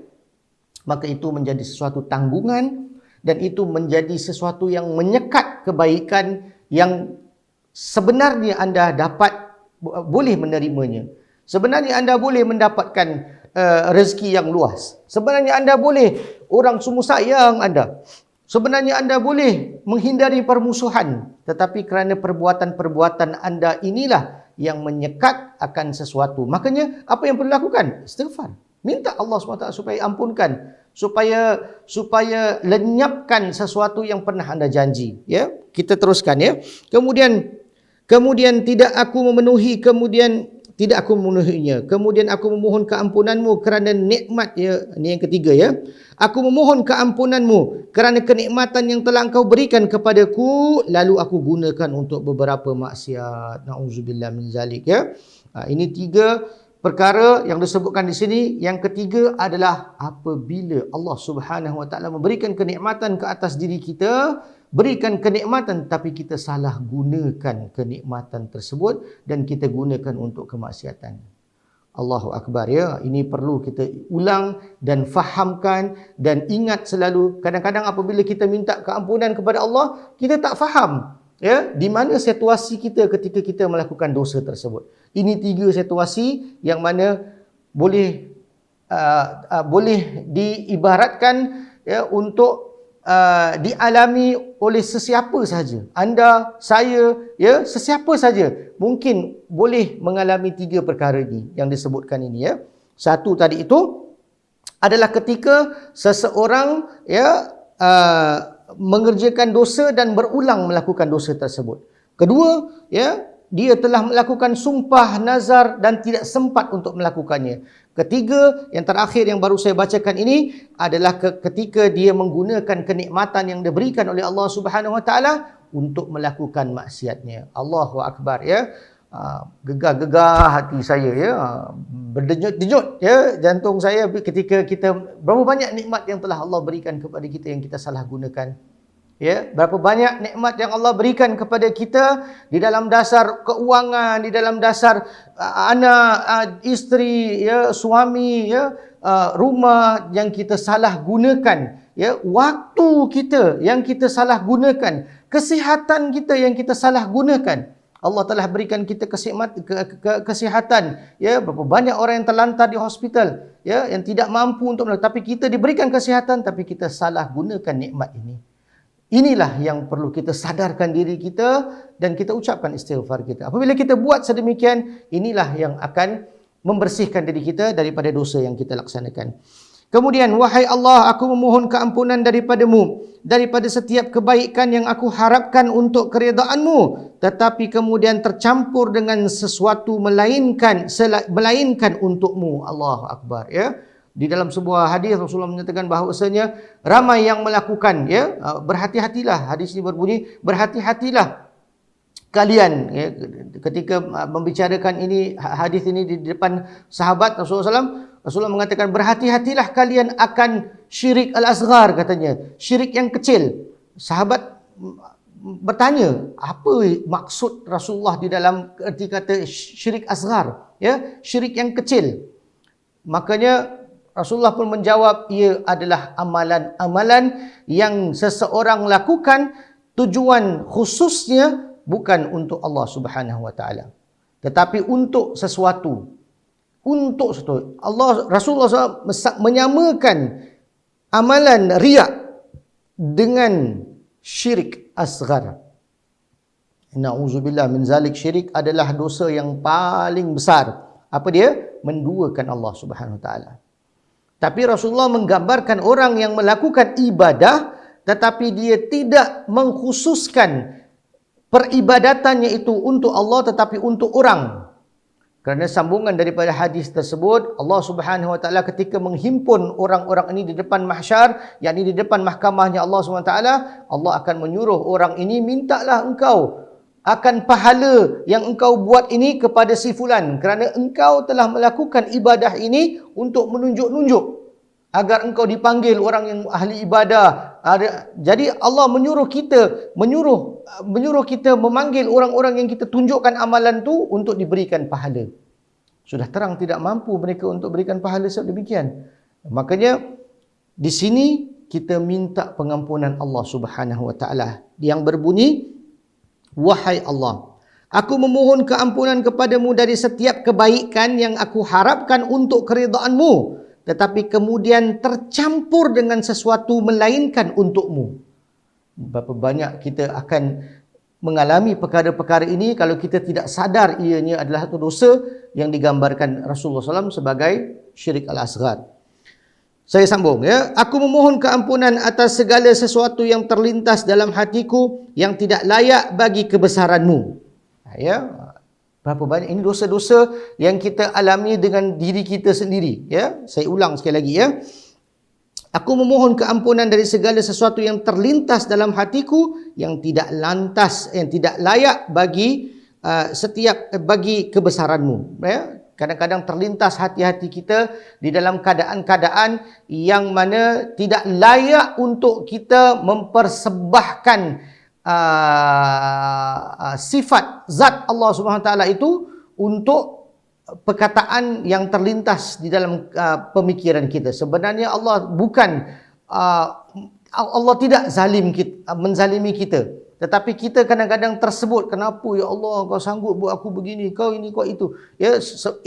Maka itu menjadi sesuatu tanggungan dan itu menjadi sesuatu yang menyekat kebaikan yang sebenarnya anda boleh menerimanya. Sebenarnya anda boleh mendapatkan rezeki yang luas. Sebenarnya anda boleh, orang semua sayang anda. Sebenarnya anda boleh menghindari permusuhan. Tetapi kerana perbuatan-perbuatan anda inilah yang menyekat akan sesuatu. Makanya apa yang perlu lakukan? Istighfar. Minta Allah SWT supaya ampunkan. Supaya lenyapkan sesuatu yang pernah anda janji. Ya, kita teruskan, ya. Kemudian tidak aku memenuhinya. Kemudian aku memohon keampunanmu kerana nikmat, ya. Ini yang ketiga, ya. Aku memohon keampunanmu kerana kenikmatan yang telah engkau berikan kepadaku, lalu aku gunakan untuk beberapa maksiat. Na'udzubillah min zalik, ya. Ini tiga perkara yang disebutkan di sini. Yang ketiga adalah apabila Allah Subhanahu Wa Taala memberikan kenikmatan ke atas diri kita, berikan kenikmatan tapi kita salah gunakan kenikmatan tersebut dan kita gunakan untuk kemaksiatan. Allahu Akbar, ya. Ini perlu kita ulang dan fahamkan dan ingat selalu. Kadang-kadang apabila kita minta keampunan kepada Allah, kita tak faham, ya, di mana situasi kita ketika kita melakukan dosa tersebut. Ini tiga situasi yang mana boleh diibaratkan, ya, untuk dialami oleh sesiapa sahaja. Anda, saya, ya, sesiapa saja mungkin boleh mengalami tiga perkara ini yang disebutkan ini, ya. Satu tadi itu adalah ketika seseorang, ya, mengerjakan dosa dan berulang melakukan dosa tersebut. Kedua, ya, dia telah melakukan sumpah, nazar dan tidak sempat untuk melakukannya. Ketiga, yang terakhir yang baru saya bacakan ini adalah ketika dia menggunakan kenikmatan yang diberikan oleh Allah Subhanahu Wa Taala untuk melakukan maksiatnya. Allahu Akbar, ya. Gegar-gegar hati saya, ya. Berdenyut-denyut, ya, jantung saya ketika kita berapa banyak nikmat yang telah Allah berikan kepada kita yang kita salah gunakan. Ya, berapa banyak nikmat yang Allah berikan kepada kita di dalam dasar keuangan, di dalam dasar anak, isteri, ya, suami, ya, rumah yang kita salah gunakan, ya, waktu kita yang kita salah gunakan, kesihatan kita yang kita salah gunakan. Allah telah berikan kita kesihatan, ya, berapa banyak orang yang terlantar di hospital, ya, yang tidak mampu untuk tapi kita diberikan kesihatan tapi kita salah gunakan nikmat ini. Inilah yang perlu kita sadarkan diri kita dan kita ucapkan istighfar kita. Apabila kita buat sedemikian, inilah yang akan membersihkan diri kita daripada dosa yang kita laksanakan. Kemudian, wahai Allah, aku memohon keampunan daripadamu daripada setiap kebaikan yang aku harapkan untuk keredaanmu, tetapi kemudian tercampur dengan sesuatu melainkan untukmu. Allahu Akbar, ya. Di dalam sebuah hadis Rasulullah menyatakan bahawasanya ramai yang melakukan, ya, berhati-hatilah. Hadis ini berbunyi, berhati-hatilah kalian, ya, ketika membicarakan ini, hadis ini di depan sahabat Rasulullah SAW, Rasulullah mengatakan berhati-hatilah kalian akan syirik al-asghar, katanya, syirik yang kecil. Sahabat bertanya, apa maksud Rasulullah di dalam erti kata syirik asghar, ya, syirik yang kecil? Makanya Rasulullah pun menjawab, ia adalah amalan-amalan yang seseorang lakukan, tujuan khususnya bukan untuk Allah Subhanahu Wa Taala, tetapi untuk sesuatu. Untuk sesuatu. Rasulullah SAW menyamakan amalan riya dengan syirik asghar. Na'udzubillah min zalik. Syirik adalah dosa yang paling besar. Apa dia? Menduakan Allah Subhanahu Wa Taala. Tapi Rasulullah menggambarkan orang yang melakukan ibadah tetapi dia tidak mengkhususkan peribadatannya itu untuk Allah tetapi untuk orang. Kerana sambungan daripada hadis tersebut, Allah Subhanahu Wa Taala ketika menghimpun orang-orang ini di depan mahsyar, yakni di depan mahkamahnya Allah Subhanahu Wa Taala, Allah akan menyuruh orang ini, mintalah engkau akan pahala yang engkau buat ini kepada si fulan, kerana engkau telah melakukan ibadah ini untuk menunjuk-nunjuk agar engkau dipanggil orang yang ahli ibadah. Jadi Allah menyuruh kita memanggil orang-orang yang kita tunjukkan amalan tu untuk diberikan pahala. Sudah terang tidak mampu mereka untuk berikan pahala sedemikian. Makanya di sini kita minta pengampunan Allah Subhanahu Wa Taala yang berbunyi, wahai Allah, aku memohon keampunan kepadamu dari setiap kebaikan yang aku harapkan untuk keridaan-Mu, tetapi kemudian tercampur dengan sesuatu melainkan untukmu. Berapa banyak kita akan mengalami perkara-perkara ini kalau kita tidak sadar ianya adalah satu dosa yang digambarkan Rasulullah SAW sebagai syirik al-asghar. Saya sambung, ya. Aku memohon keampunan atas segala sesuatu yang terlintas dalam hatiku yang tidak layak bagi kebesaran-Mu. Ya. Berapa banyak ini dosa-dosa yang kita alami dengan diri kita sendiri, ya. Saya ulang sekali lagi, ya. Aku memohon keampunan dari segala sesuatu yang terlintas dalam hatiku yang tidak layak bagi bagi kebesaran-Mu, ya. Kadang-kadang terlintas hati-hati kita di dalam keadaan-keadaan yang mana tidak layak untuk kita mempersembahkan sifat zat Allah Subhanahu Wa Taala itu untuk perkataan yang terlintas di dalam pemikiran kita. Sebenarnya Allah Allah tidak menzalimi kita. Tetapi kita kadang-kadang tersebut, kenapa ya Allah kau sanggup buat aku begini, kau ini, kau itu. Ya,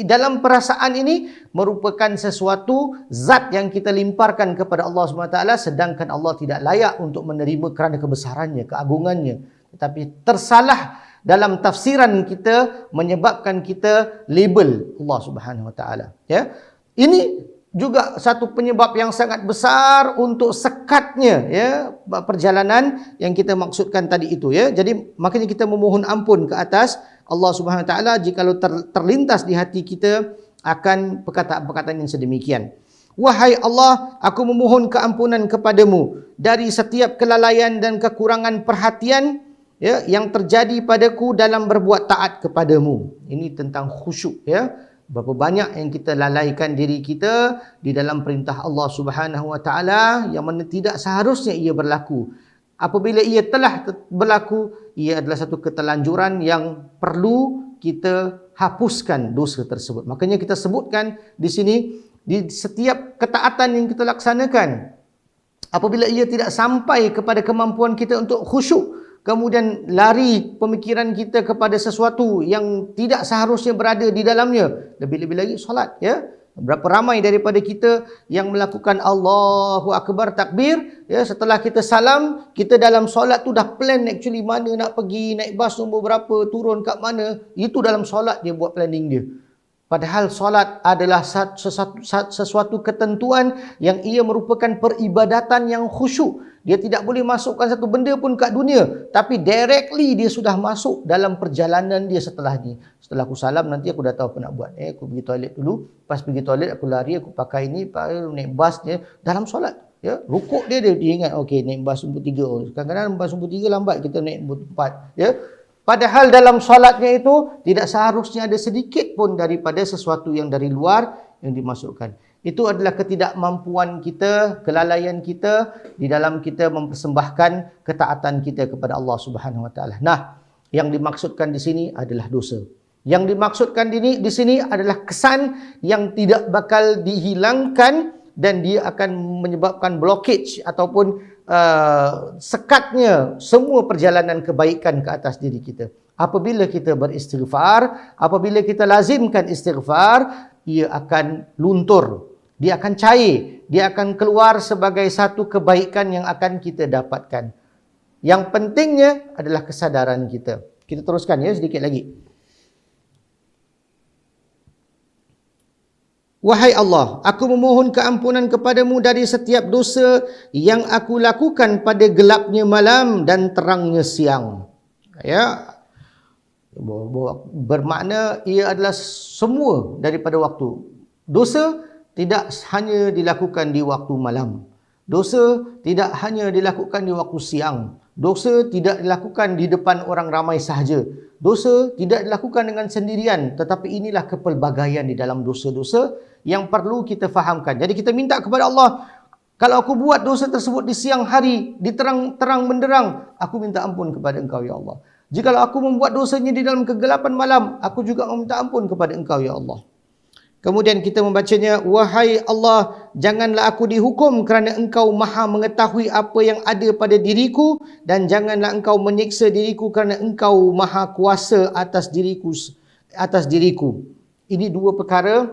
dalam perasaan ini merupakan sesuatu zat yang kita limparkan kepada Allah SWT, sedangkan Allah tidak layak untuk menerima kerana kebesarannya, keagungannya. Tetapi tersalah dalam tafsiran kita menyebabkan kita label Allah Subhanahu Wa Taala. Ya. Ini juga satu penyebab yang sangat besar untuk sekatnya, ya, perjalanan yang kita maksudkan tadi itu, ya. Jadi makanya kita memohon ampun ke atas Allah Subhanahu Wa Taala jikalau terlintas di hati kita akan perkataan-perkataan yang sedemikian. Wahai Allah, aku memohon keampunan kepadamu dari setiap kelalaian dan kekurangan perhatian, ya, yang terjadi padaku dalam berbuat taat kepadamu. Ini tentang khusyuk, ya. Berapa banyak yang kita lalaikan diri kita di dalam perintah Allah Subhanahu Wa Taala yang mana tidak seharusnya ia berlaku. Apabila ia telah berlaku, ia adalah satu ketelanjuran yang perlu kita hapuskan dosa tersebut. Makanya kita sebutkan di sini, di setiap ketaatan yang kita laksanakan, apabila ia tidak sampai kepada kemampuan kita untuk khusyuk, kemudian lari pemikiran kita kepada sesuatu yang tidak seharusnya berada di dalamnya, lebih-lebih lagi solat, ya. Berapa ramai daripada kita yang melakukan Allahu Akbar, takbir, ya, setelah kita salam, kita dalam solat tu dah plan actually mana nak pergi, naik bas nombor berapa, turun kat mana, itu dalam solat dia buat planning dia. Padahal solat adalah sesuatu ketentuan yang ia merupakan peribadatan yang khusyuk. Dia tidak boleh masukkan satu benda pun kat dunia, tapi directly dia sudah masuk dalam perjalanan dia setelah ni. Setelah aku salam, nanti aku dah tahu apa nak buat. Aku pergi toilet dulu, pas pergi toilet aku lari, aku pakai ni, naik bas dia dalam solat. Ya, rukuk dia ingat, okey, naik bas nombor 3. Kadang-kadang bas nombor 3 lambat, kita naik nombor 4. Ya. Padahal dalam solatnya itu tidak seharusnya ada sedikit pun daripada sesuatu yang dari luar yang dimasukkan. Itu adalah ketidakmampuan kita, kelalaian kita di dalam kita mempersembahkan ketaatan kita kepada Allah Subhanahu Wa Taala. Nah, yang dimaksudkan di sini adalah dosa. Yang dimaksudkan di sini adalah kesan yang tidak bakal dihilangkan dan dia akan menyebabkan blockage ataupun sekatnya semua perjalanan kebaikan ke atas diri kita. Apabila kita beristighfar, apabila kita lazimkan istighfar, ia akan luntur, dia akan cair, dia akan keluar sebagai satu kebaikan yang akan kita dapatkan. Yang pentingnya adalah kesadaran kita. Kita teruskan ya sedikit lagi. Wahai Allah, aku memohon keampunan kepadamu dari setiap dosa yang aku lakukan pada gelapnya malam dan terangnya siang. Ya, bermakna ia adalah semua daripada waktu. Dosa tidak hanya dilakukan di waktu malam. Dosa tidak hanya dilakukan di waktu siang. Dosa tidak dilakukan di depan orang ramai sahaja. Dosa tidak dilakukan dengan sendirian, tetapi inilah kepelbagaian di dalam dosa-dosa yang perlu kita fahamkan. Jadi kita minta kepada Allah, kalau aku buat dosa tersebut di siang hari, di terang benderang, aku minta ampun kepada Engkau ya Allah. Jikalau aku membuat dosanya di dalam kegelapan malam, aku juga meminta ampun kepada Engkau ya Allah. Kemudian kita membacanya, wahai Allah, janganlah aku dihukum kerana Engkau maha mengetahui apa yang ada pada diriku, dan janganlah Engkau menyiksa diriku kerana Engkau maha kuasa atas diriku. Ini dua perkara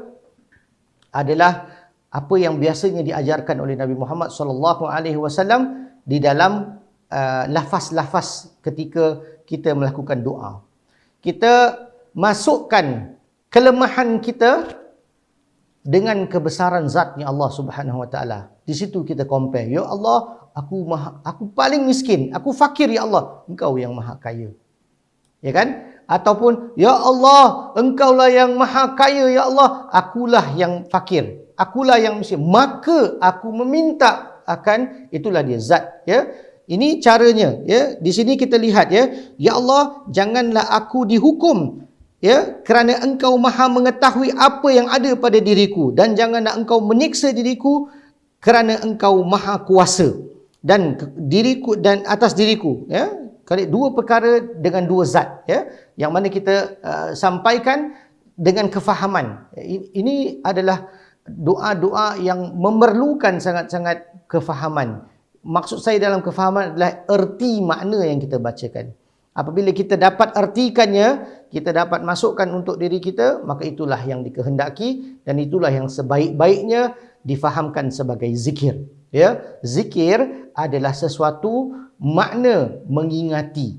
adalah apa yang biasanya diajarkan oleh Nabi Muhammad SAW di dalam lafaz-lafaz ketika kita melakukan doa. Kita masukkan kelemahan kita dengan kebesaran zatnya Allah Subhanahu Wa Taala. Di situ kita compare. Ya Allah, aku paling miskin, aku fakir ya Allah, Engkau yang maha kaya. Ya kan? Ataupun ya Allah, Engkaulah yang maha kaya ya Allah, akulah yang fakir, akulah yang miskin. Maka aku meminta akan, itulah dia zat, ya. Ini caranya, ya. Di sini kita lihat, ya. Ya Allah, janganlah aku dihukum, ya, kerana Engkau maha mengetahui apa yang ada pada diriku, dan janganlah Engkau menyiksa diriku kerana Engkau maha kuasa dan diriku dan atas diriku, ya. Kali dua perkara dengan dua zat, ya, yang mana kita sampaikan dengan kefahaman. Ini adalah doa-doa yang memerlukan sangat-sangat kefahaman. Maksud saya dalam kefahaman adalah erti makna yang kita bacakan. Apabila kita dapat artikannya, kita dapat masukkan untuk diri kita, maka itulah yang dikehendaki dan itulah yang sebaik-baiknya difahamkan sebagai zikir. Ya, zikir adalah sesuatu makna mengingati.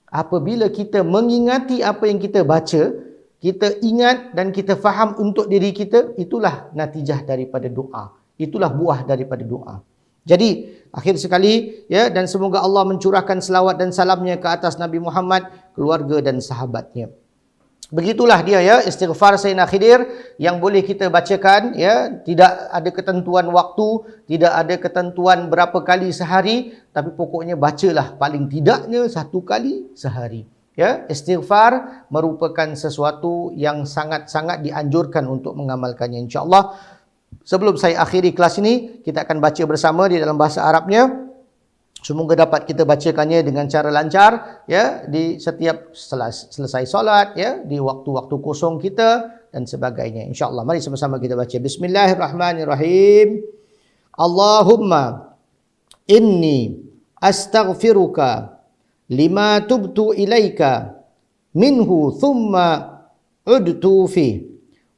Apabila kita mengingati apa yang kita baca, kita ingat dan kita faham untuk diri kita, itulah natijah daripada doa. Itulah buah daripada doa. Jadi, akhir sekali, ya, dan semoga Allah mencurahkan selawat dan salamnya ke atas Nabi Muhammad, keluarga dan sahabatnya. Begitulah dia, ya, istighfar Sayyidina Khidir yang boleh kita bacakan, ya. Tidak ada ketentuan waktu, tidak ada ketentuan berapa kali sehari, tapi pokoknya bacalah paling tidaknya 1 kali sehari. Ya, istighfar merupakan sesuatu yang sangat-sangat dianjurkan untuk mengamalkannya, insya-Allah. Sebelum saya akhiri kelas ini, kita akan baca bersama di dalam bahasa Arabnya. Semoga dapat kita bacakannya dengan cara lancar, ya, di setiap selesai solat, ya, di waktu-waktu kosong kita dan sebagainya. Insya-Allah, mari sama-sama kita baca. Bismillahirrahmanirrahim. Allahumma inni astaghfiruka lima tubtu ilaika minhu thumma udtu fi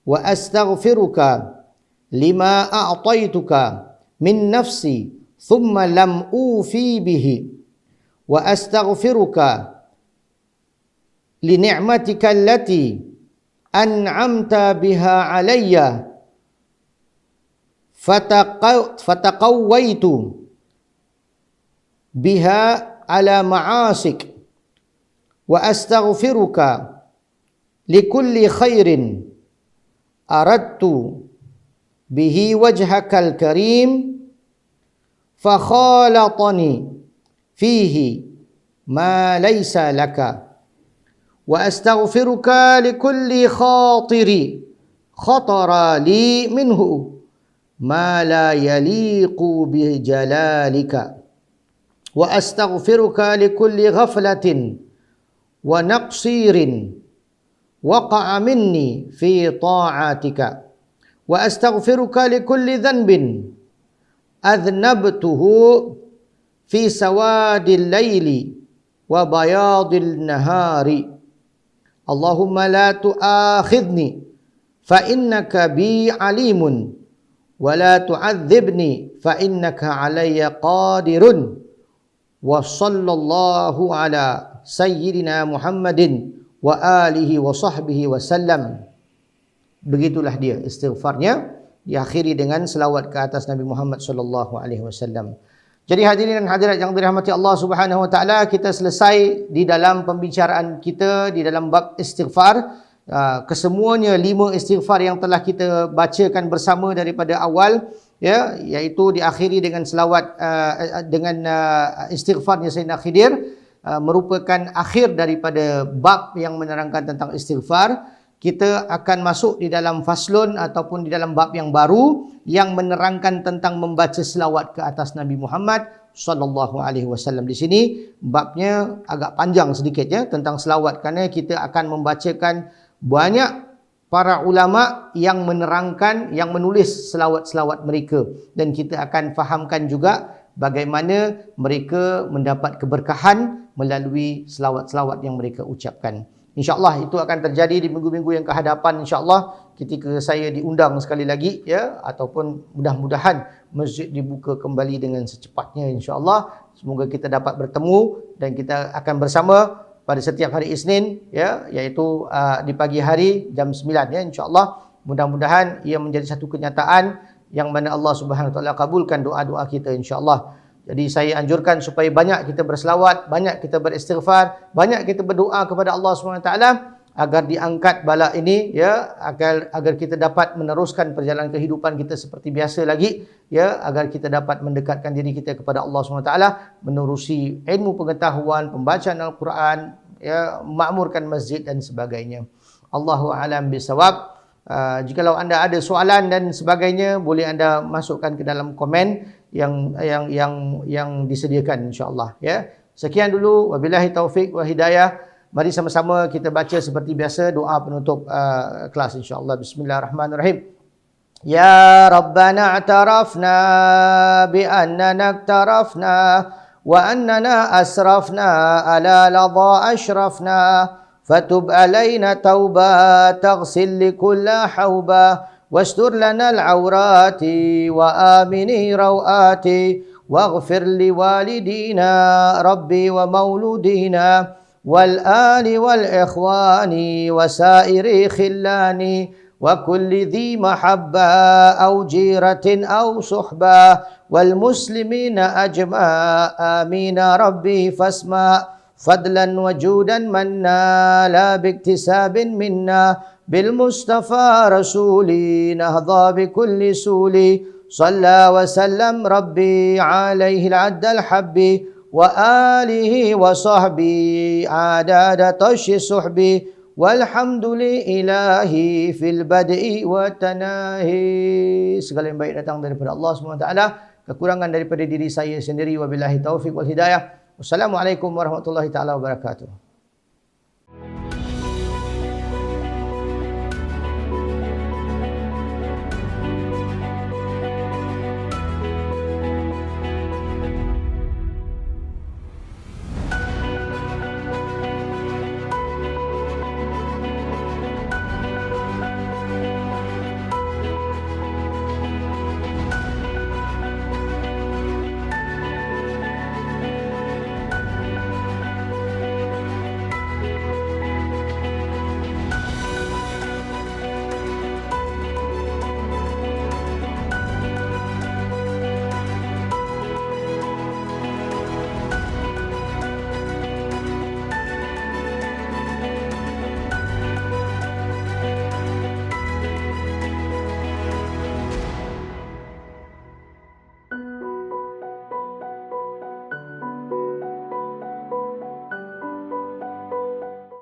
wa astaghfiruka lima a'taituka min nafsi thumma lam ufi bihi wa astaghfiruka li ni'matika allati an'amta biha alayya fataqawwaitu biha ala ma'asik wa astaghfiruka likulli khairin aradtu bihi wajhakal karim fakhalatani fihi ma laysa laka wa astaghfiruka likulli khatiri khatara li minhu ma la yaliqu bi jalalika wa astaghfiruka likulli ghaflatin wa naqsirin waqa'a minni fi ta'atika wa astaghfiruka likulli dhanbin adhnabtuhu fi sawadil laili wa bayadil nahari. Allahumma la tu'akhidni fa innaka bi alimun wa la tu'adzibni fa innaka alayya qadirun. Wa sallallahu ala sayyidina Muhammadin wa alihi wa sahbihi wa sallam. Begitulah dia istighfarnya, diakhiri dengan selawat ke atas Nabi Muhammad sallallahu alaihi wasallam. Jadi hadirin dan hadirat yang dirahmati Allah Subhanahu wa taala, kita selesai di dalam pembicaraan kita di dalam bab istighfar. Kesemuanya 5 istighfar yang telah kita bacakan bersama daripada awal, ya, iaitu diakhiri dengan selawat dengan istighfarnya Sayyidina Khidir, merupakan akhir daripada bab yang menerangkan tentang istighfar. Kita akan masuk di dalam faslun ataupun di dalam bab yang baru yang menerangkan tentang membaca selawat ke atas Nabi Muhammad sallallahu alaihi wasallam. Di sini babnya agak panjang sedikit, ya, tentang selawat, kerana kita akan membacakan banyak para ulama yang menerangkan, yang menulis selawat-selawat mereka, dan kita akan fahamkan juga bagaimana mereka mendapat keberkahan melalui selawat-selawat yang mereka ucapkan. InsyaAllah itu akan terjadi di minggu-minggu yang kehadapan, insyaAllah, ketika saya diundang sekali lagi, ya, ataupun mudah-mudahan masjid dibuka kembali dengan secepatnya, insyaAllah. Semoga kita dapat bertemu dan kita akan bersama pada setiap hari Isnin, ya, iaitu di pagi hari jam 9, ya, insyaAllah. Mudah-mudahan ia menjadi satu kenyataan yang mana Allah Subhanahu Wa Taala kabulkan doa-doa kita, insyaAllah. Jadi saya anjurkan supaya banyak kita berselawat, banyak kita beristighfar, banyak kita berdoa kepada Allah SWT agar diangkat bala ini, ya, agar kita dapat meneruskan perjalanan kehidupan kita seperti biasa lagi, ya, agar kita dapat mendekatkan diri kita kepada Allah SWT, menerusi ilmu pengetahuan, pembacaan Al-Quran, ya, makmurkan masjid dan sebagainya. Allahu a'lam bisawab. Jikalau anda ada soalan dan sebagainya, boleh anda masukkan ke dalam komen yang disediakan, insyaAllah, ya. Sekian dulu, wabillahi taufik wa hidayah. Mari sama-sama kita baca seperti biasa doa penutup kelas, insyaAllah. Bismillahirrahmanirrahim. Ya Rabbana a'tarafna bi annana aktarafna wa annana asrafna ala ladha ashrafna fatub alaina tauba taghsil likulla hauba واستر لنا العورات وآمني روآتي واغفر لوالدينا ربي ومولودينا والآل والإخوان وسائر خلاني وكل ذي محبة أو جيرة أو صحبة والمسلمين أجمع آمين ربي فاسمع فضلا وجودا منا لا باكتساب منا بالمصطفى رسولي نهضى بكل سولي صلى وسلم ربي عليه العد الحب وآله وصحبه عدد طش صحبي والحمد لله في البدء والتناهي. Segala yang baik datang daripada Allah SWT, kekurangan daripada diri saya sendiri. Wabillahi taufiq wal hidayah. Wassalamualaikum warahmatullahi taala wabarakatuh.